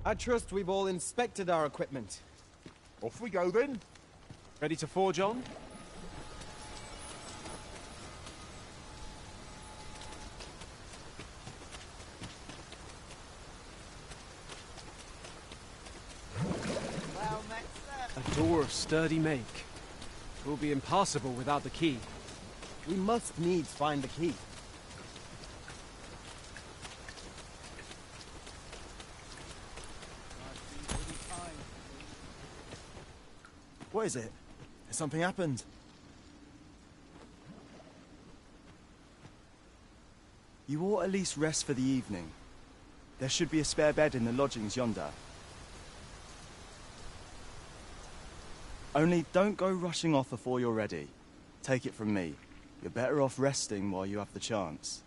I trust we've all inspected our equipment. Off we go then. Ready to forge on? A door of sturdy make. It will be impassable without the key. We must needs find the key. What is it? Has something happened? You ought at least rest for the evening. There should be a spare bed in the lodgings yonder. Only don't go rushing off before you're ready. Take it from me. You're better off resting while you have the chance.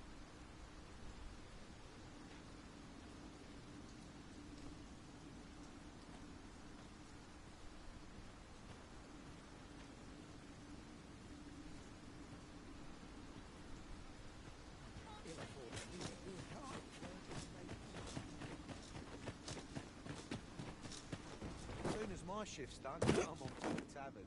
As soon as my shift's done, I'm on to the tavern.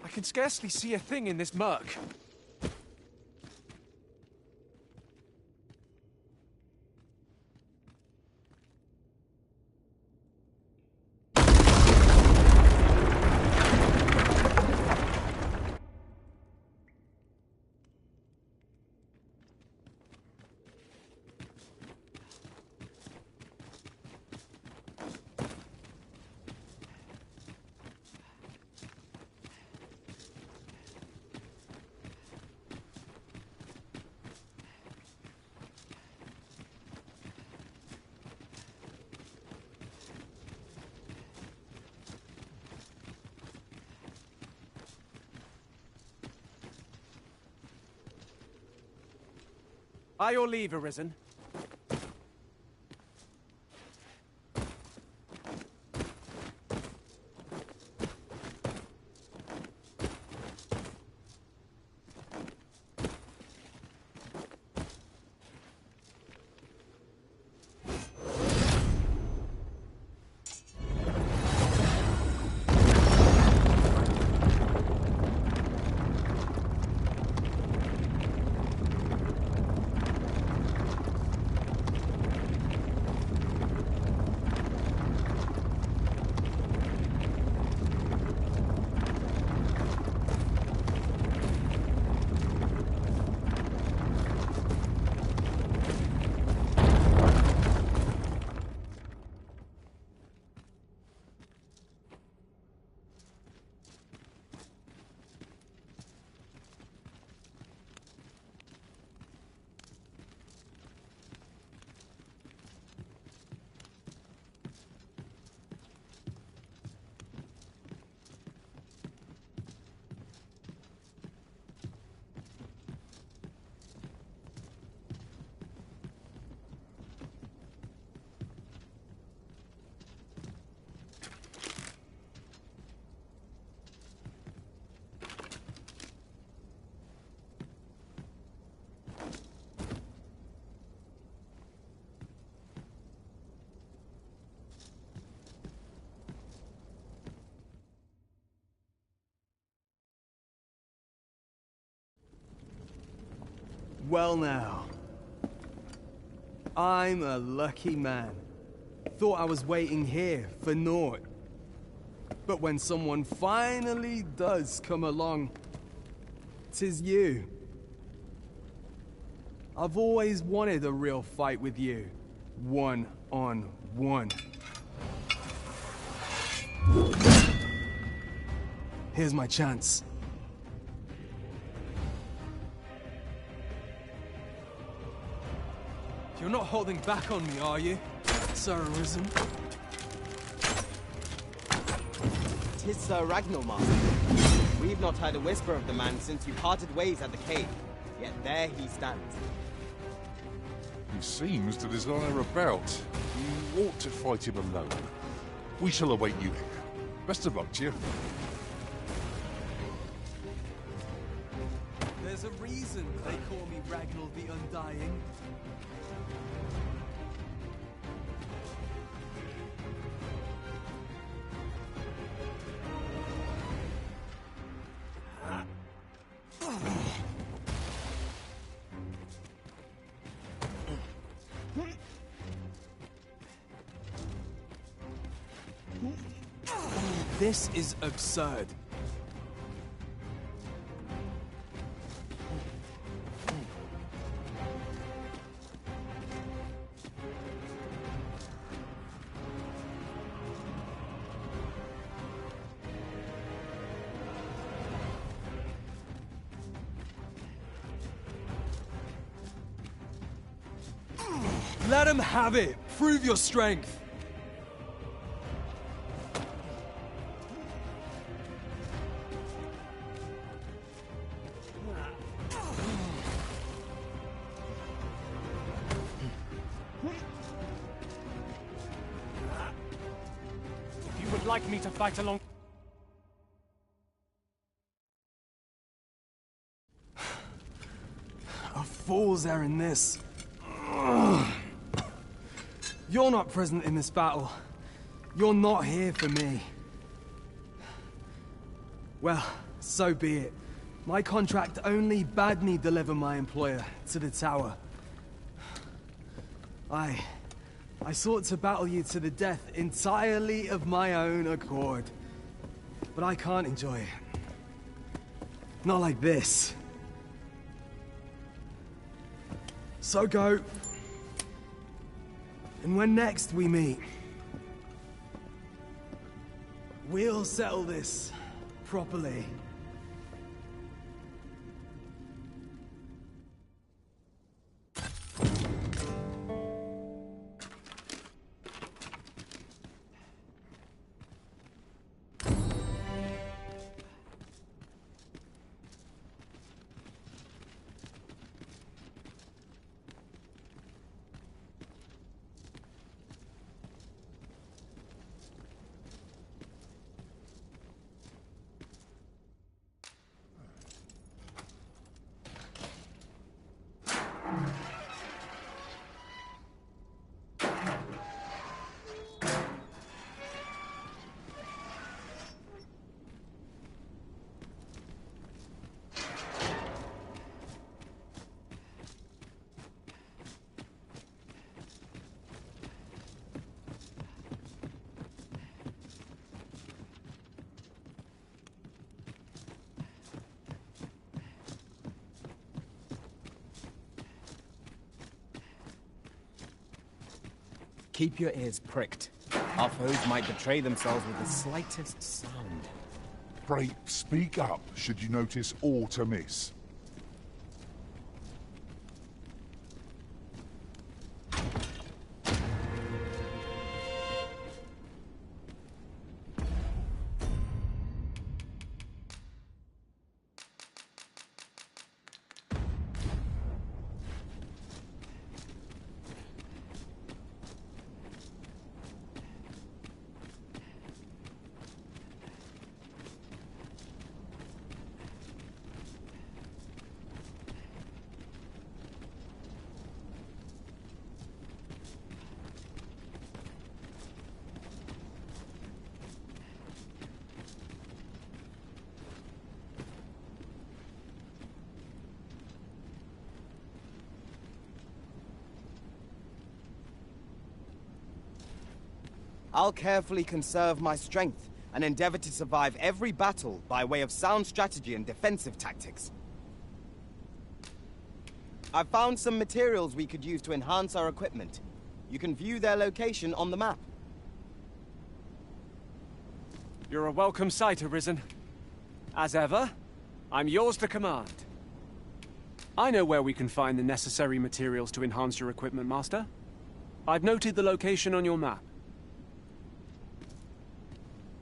I can scarcely see a thing in this murk. By your leave, Arisen. Well now. I'm a lucky man. Thought I was waiting here for naught. But when someone finally does come along, 'tis you. I've always wanted a real fight with you. One-on-one. Here's my chance. You're not holding back on me, are you? Sir Arisen? Tis Sir Ragnar, Master. We've not heard a whisper of the man since you parted ways at the cave. Yet there he stands. He seems to desire a bout. You ought to fight him alone. We shall await you here. Best of luck to you. There's a reason they call me Ragnar the Undying. This is absurd. Let him have it! Prove your strength! If you would like me to fight along... A fool's errand this. You're not present in this battle. You're not here for me. Well, so be it. My contract only bade me deliver my employer to the tower. I sought to battle you to the death entirely of my own accord. But I can't enjoy it. Not like this. So go. And when next we meet, we'll settle this properly. Keep your ears pricked. Our foes might betray themselves with the slightest sound. Pray, speak up should you notice aught amiss. I'll carefully conserve my strength and endeavor to survive every battle by way of sound strategy and defensive tactics. I've found some materials we could use to enhance our equipment. You can view their location on the map. You're a welcome sight, Arisen. As ever, I'm yours to command. I know where we can find the necessary materials to enhance your equipment, Master. I've noted the location on your map.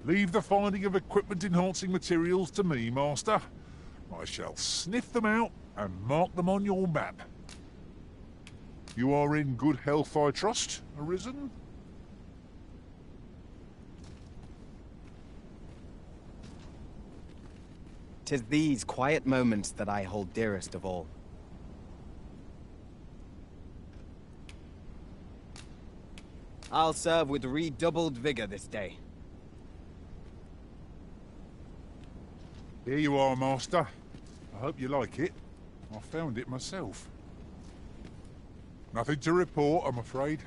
Leave the finding of equipment-enhancing materials to me, Master. I shall sniff them out and mark them on your map. You are in good health, I trust, Arisen? 'Tis these quiet moments that I hold dearest of all. I'll serve with redoubled vigor this day. Here you are, Master. I hope you like it. I found it myself. Nothing to report, I'm afraid.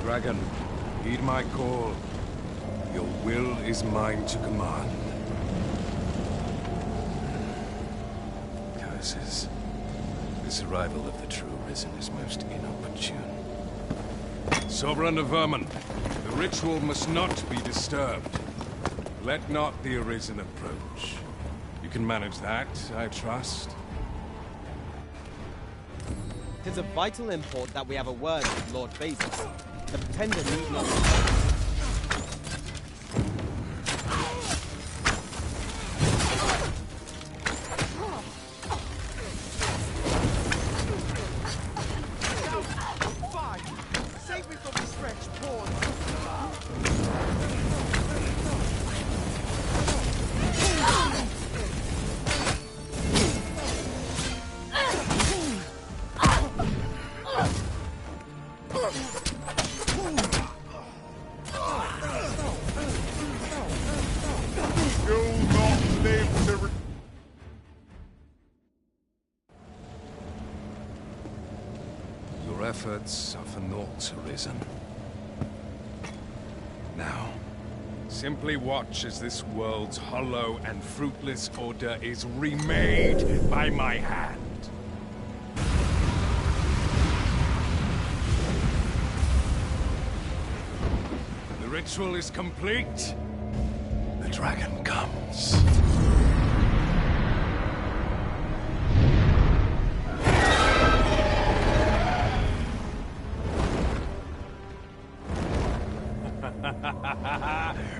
Dragon, heed my call. Your will is mine to command. Curses. This arrival of the true Risen is most inopportune. Sovereign of Vermin, the ritual must not be disturbed. Let not the Arisen approach. You can manage that, I trust. 'Tis of vital import that we have a word with Lord Phases. The pretender need not... Save me from this wretched pawn! Your efforts are for naught, Arisen. Now, simply watch as this world's hollow and fruitless order is remade by my hand. The ritual is complete. The dragon comes.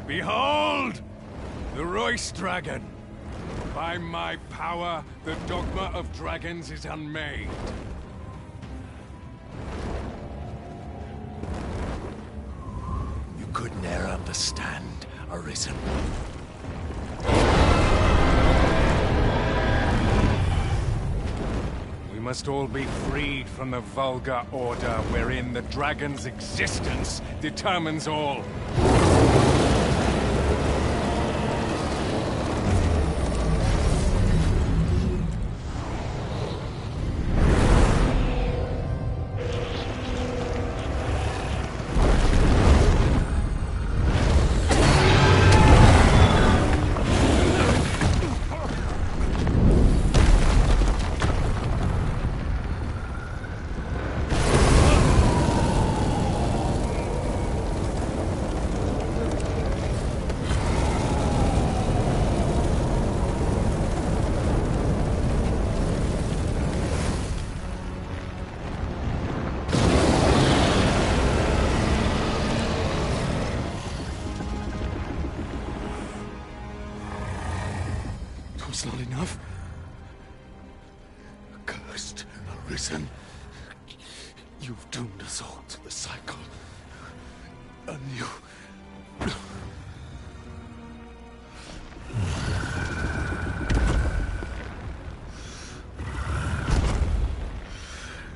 Behold! The Royce Dragon! By my power, the dogma of dragons is unmade. You could ne'er understand, Arisen. We must all be freed from the vulgar order wherein the dragon's existence determines all. It's not enough. Cursed, Arisen. You've doomed us all to the cycle. And you...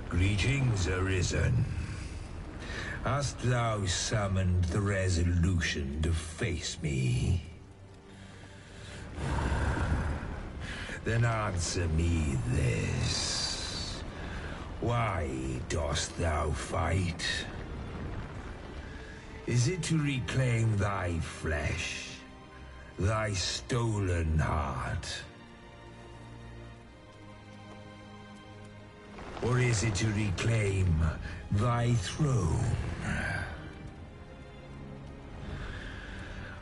Greetings, Arisen. Hast thou summoned the resolution to face me? Then answer me this. Why dost thou fight? Is it to reclaim thy flesh, thy stolen heart? Or is it to reclaim thy throne?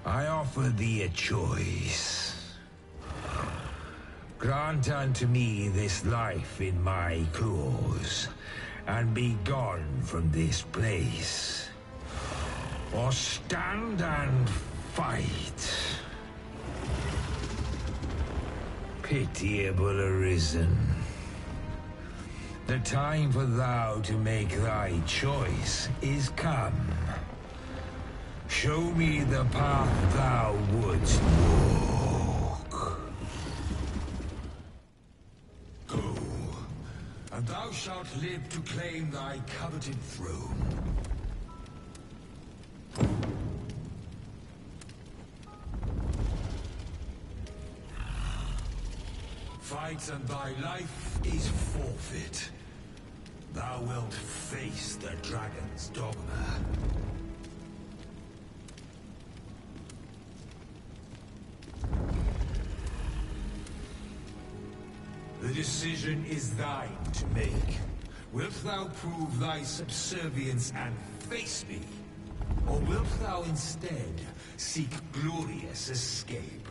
I offer thee a choice. Grant unto me this life in my claws, and be gone from this place. Or stand and fight. Pitiable Arisen. The time for thou to make thy choice is come. Show me the path thou wouldst walk. Go, and thou shalt live to claim thy coveted throne. Fight and thy life is forfeit. Thou wilt face the dragon's dogma. The decision is thine to make. Wilt thou prove thy subservience and face me? Or wilt thou instead seek glorious escape?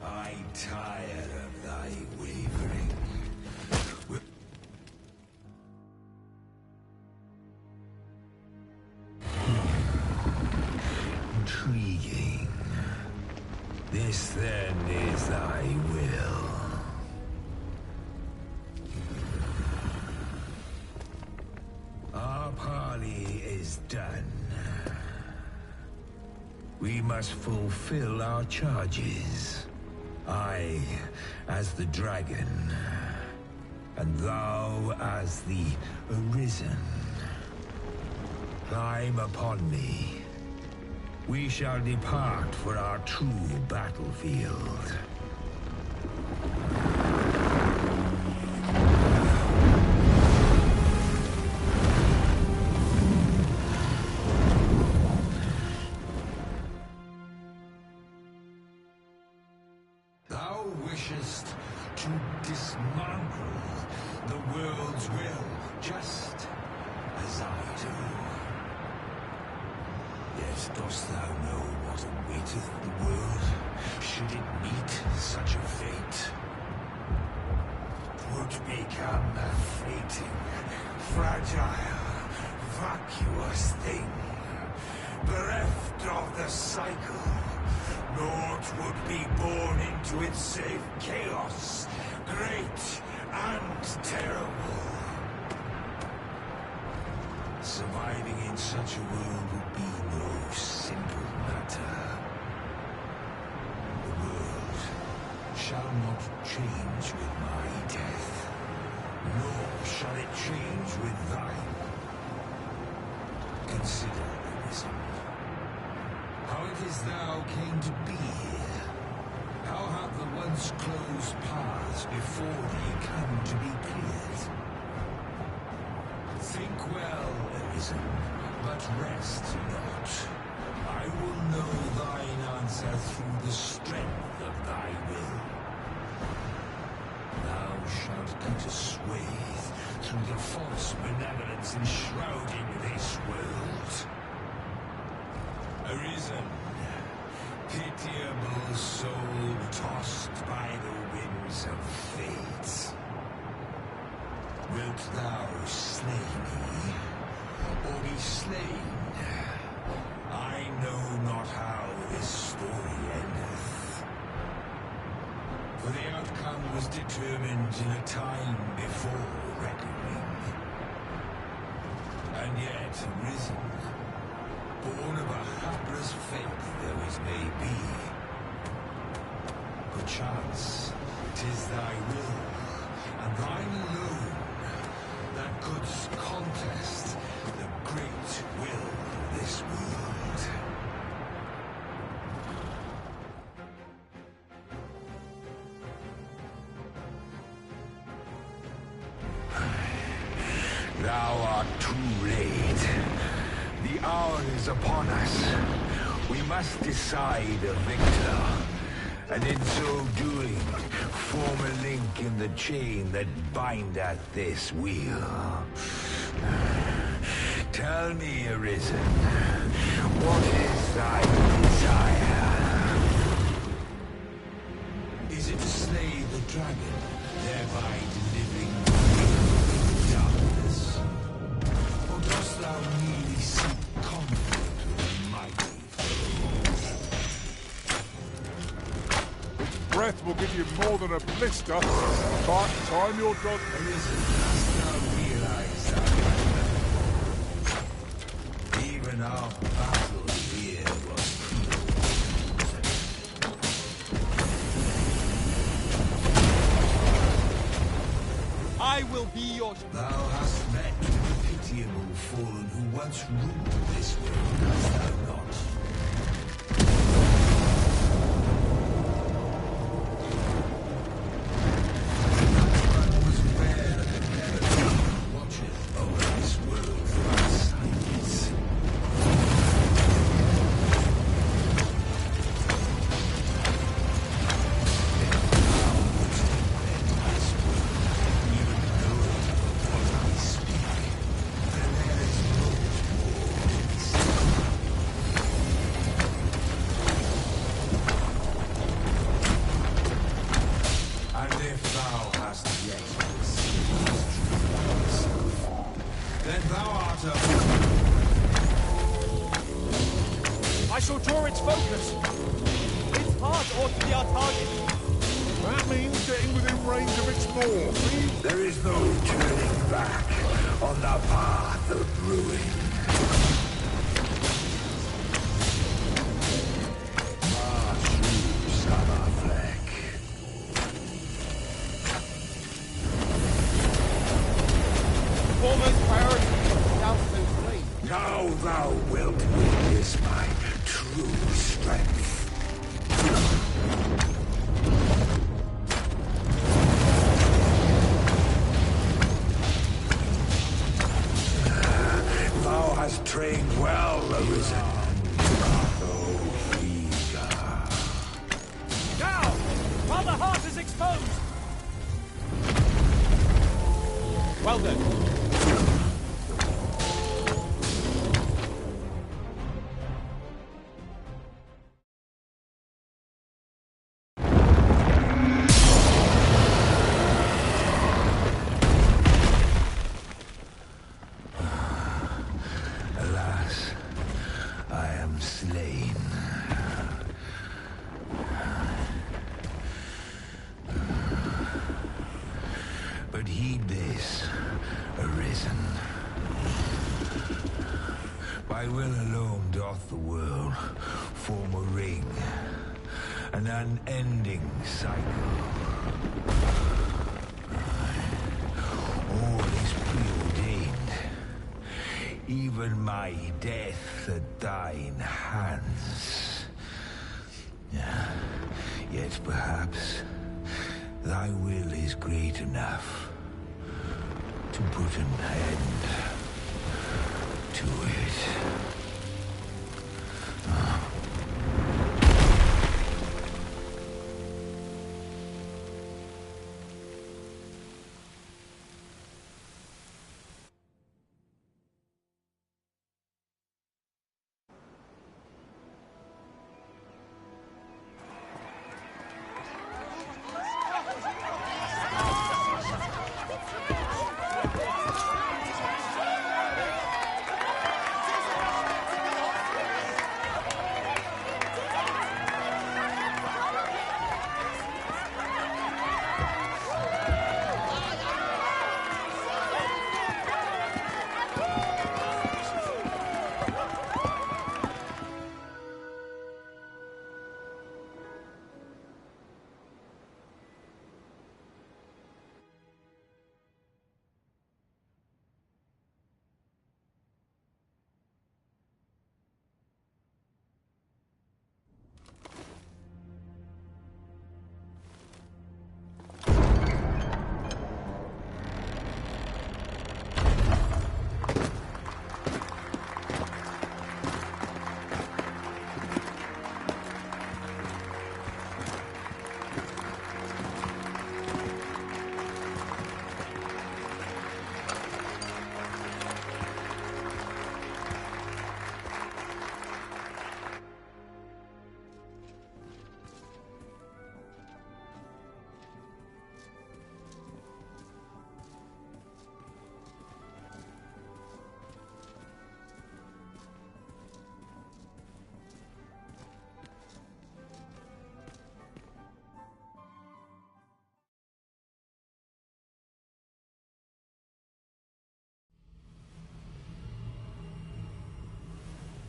I tire of thy wavering. Intriguing. This then is thy will. Our parley is done. We must fulfill our charges. I, as the dragon, and thou as the Arisen. Climb upon me. We shall depart for our true battlefield. God's will, just as I do. Yet dost thou know what awaiteth the world, should it meet such a fate? 'Twould become a fleeting, fragile, vacuous thing, bereft of the cycle. Naught would be born into it save chaos, great and terrible. Surviving in such a world would be no simple matter. The world shall not change with my death, nor shall it change with thine. Consider, Arisen, how it is thou came to be here. How have the once closed paths before they come to be cleared? Think well, Arisen, but rest not. I will know thine answer through the strength of thy will. Thou shalt cut a swathe through the false benevolence enshrouding this world. Arisen, pitiable soul tossed by the winds of fate. Wilt thou slay me, or be slain? I know not how this story endeth. For the outcome was determined in a time before reckoning. And yet, Arisen, born of a hapless fate though it may be, perchance 'tis thy will, and thine alone, that couldst contest the great will of this world. Thou art too late. The hour is upon us. We must decide a victor, and in so doing, form a link in the chain that bindeth this wheel. Tell me, Arisen, what is thy desire? Is it to slay the dragon, thereby delivering the darkness? Or dost thou merely seek comfort with a mighty Breath will give you more than a blister, but time your dog. Arisen, dost thou realize that even our battle here was I will be your... Thou hast met the pitiable fallen who once ruled this world, hast thou not? I shall draw its focus. Its heart ought to be our target. That means getting within range of its maw. There is no turning back on the path of ruin. Foremost priority is douse those flames. Now thou wilt witness my true strength. Thou hast trained well, Arisen. Now, while the heart is exposed! Well done. Alas, I am slain. But heed this, Arisen. By will alone doth the world form a ring, an unending cycle. All is preordained, even my death at thine hands. Yet perhaps thy will is great enough to put an end to it.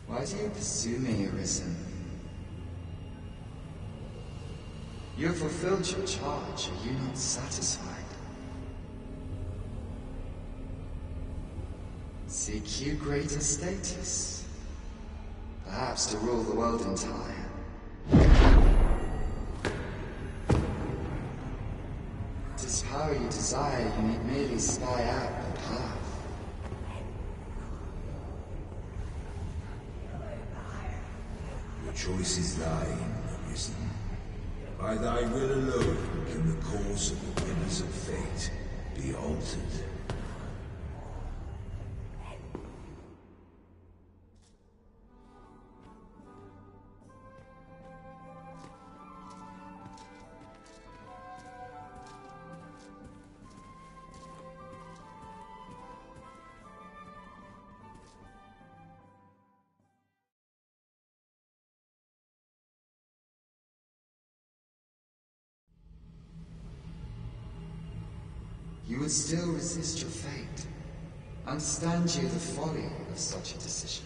Why do you pursue me, Arisen? You have fulfilled your charge. Are you not satisfied? Seek you greater status? Perhaps to rule the world entire? Tis power you desire, you need merely spy out the path. The choice is thine, Arisen. By thy will alone can the course of the winners of fate be altered. You would still resist your fate. Understand you the folly of such a decision.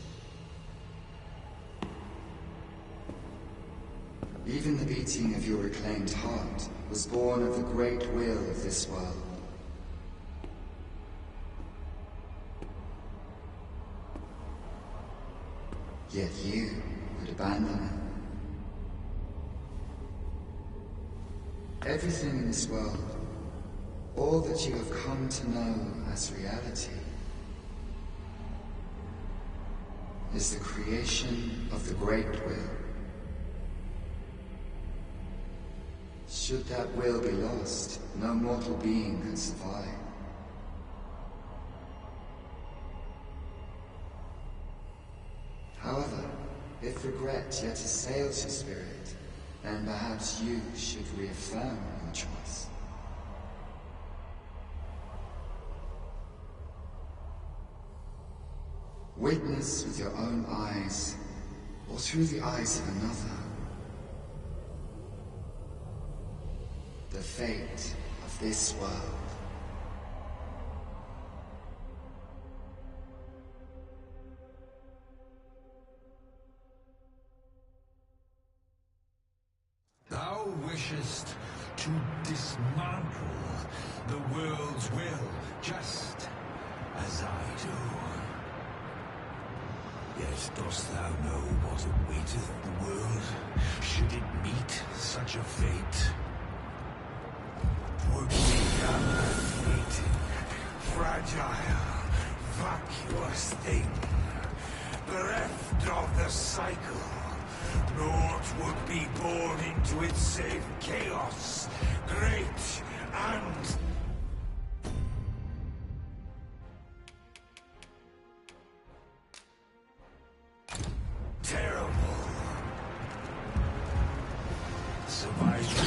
Even the beating of your reclaimed heart was born of the great will of this world. Yet you would abandon it. Everything in this world, all that you have come to know as reality, is the creation of the Great Will. Should that will be lost, no mortal being could survive. If regret yet assails your spirit, then perhaps you should reaffirm your choice. Witness with your own eyes, or through the eyes of another, the fate of this world. Thou wishest to dismantle the world's will, just as I do. Yet dost thou know what awaiteth the world, should it meet such a fate? 'Twould become a fleeting, fragile, vacuous thing, bereft of the cycle. Naught would be born into it save chaos, great and terrible. Survival.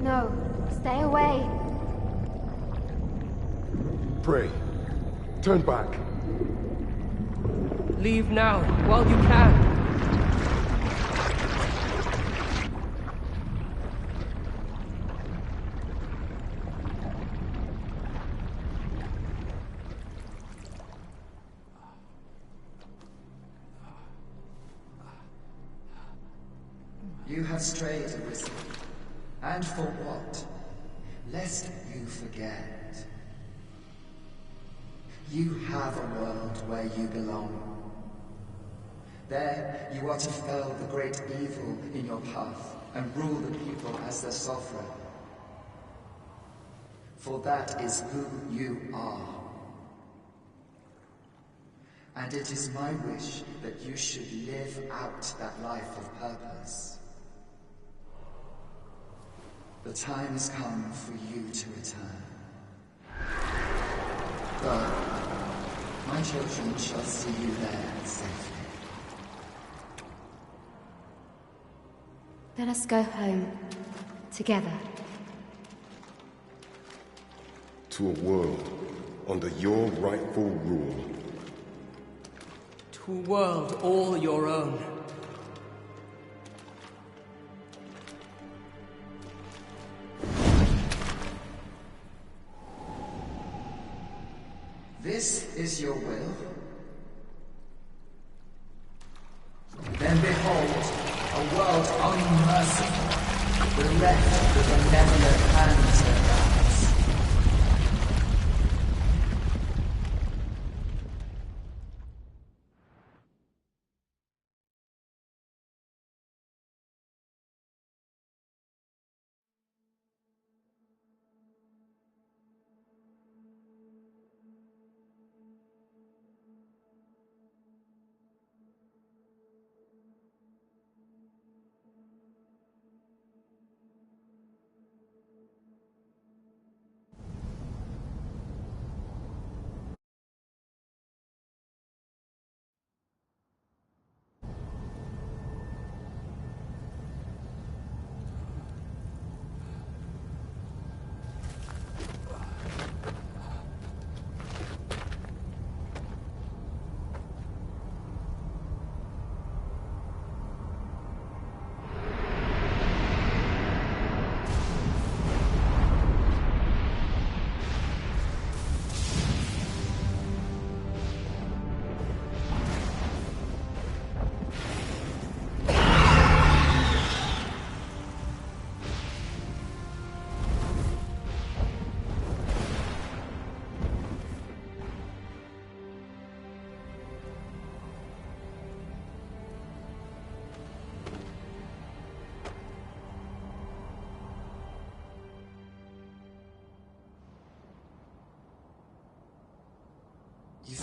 No, stay away. Pray. Turn back. Leave now, while you can. You have strayed, Arisen. And for what? Lest you forget. You have a world where you belong. There, you are to fell the great evil in your path and rule the people as their sovereign. For that is who you are. And it is my wish that you should live out that life of purpose. The time has come for you to return. Go. My children shall see you there safely. Let us go home. Together. To a world under your rightful rule. To a world all your own. This is your will? Then behold, a world unmerciful, bereft with benevolent hands and eyes.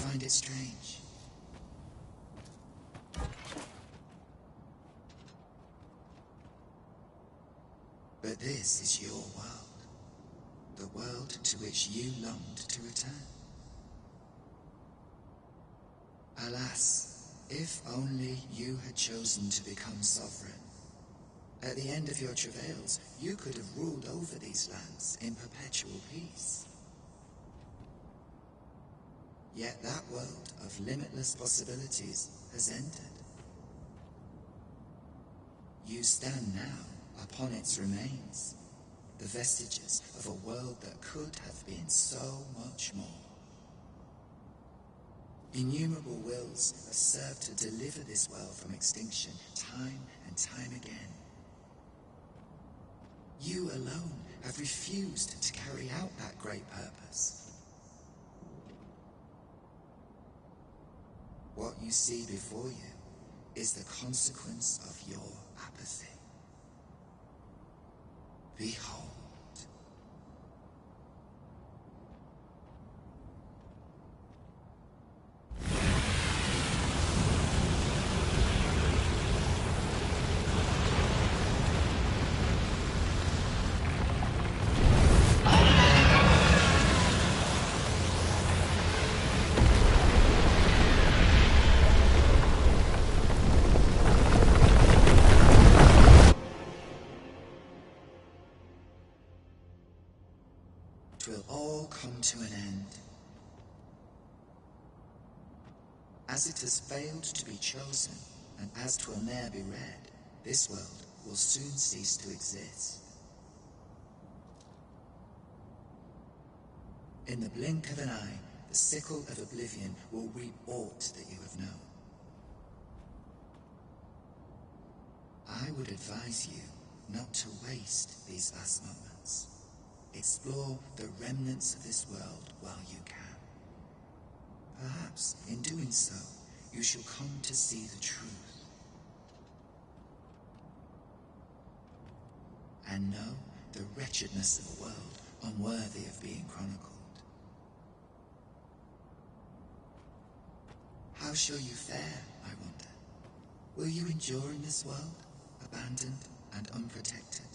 find it strange. But this is your world. The world to which you longed to return. Alas, if only you had chosen to become sovereign. At the end of your travails, you could have ruled over these lands in perpetual peace. Yet that world of limitless possibilities has ended. You stand now upon its remains, the vestiges of a world that could have been so much more. Innumerable wills have served to deliver this world from extinction time and time again. You alone have refused to carry out that great purpose. What you see before you is the consequence of your apathy. Behold. Will all come to an end. As it has failed to be chosen, and as 'twill ne'er be read, this world will soon cease to exist. In the blink of an eye, the sickle of oblivion will reap aught that you have known. I would advise you not to waste these last moments. Explore the remnants of this world while you can. Perhaps, in doing so, you shall come to see the truth. And know the wretchedness of a world unworthy of being chronicled. How shall you fare, I wonder? Will you endure in this world, abandoned and unprotected?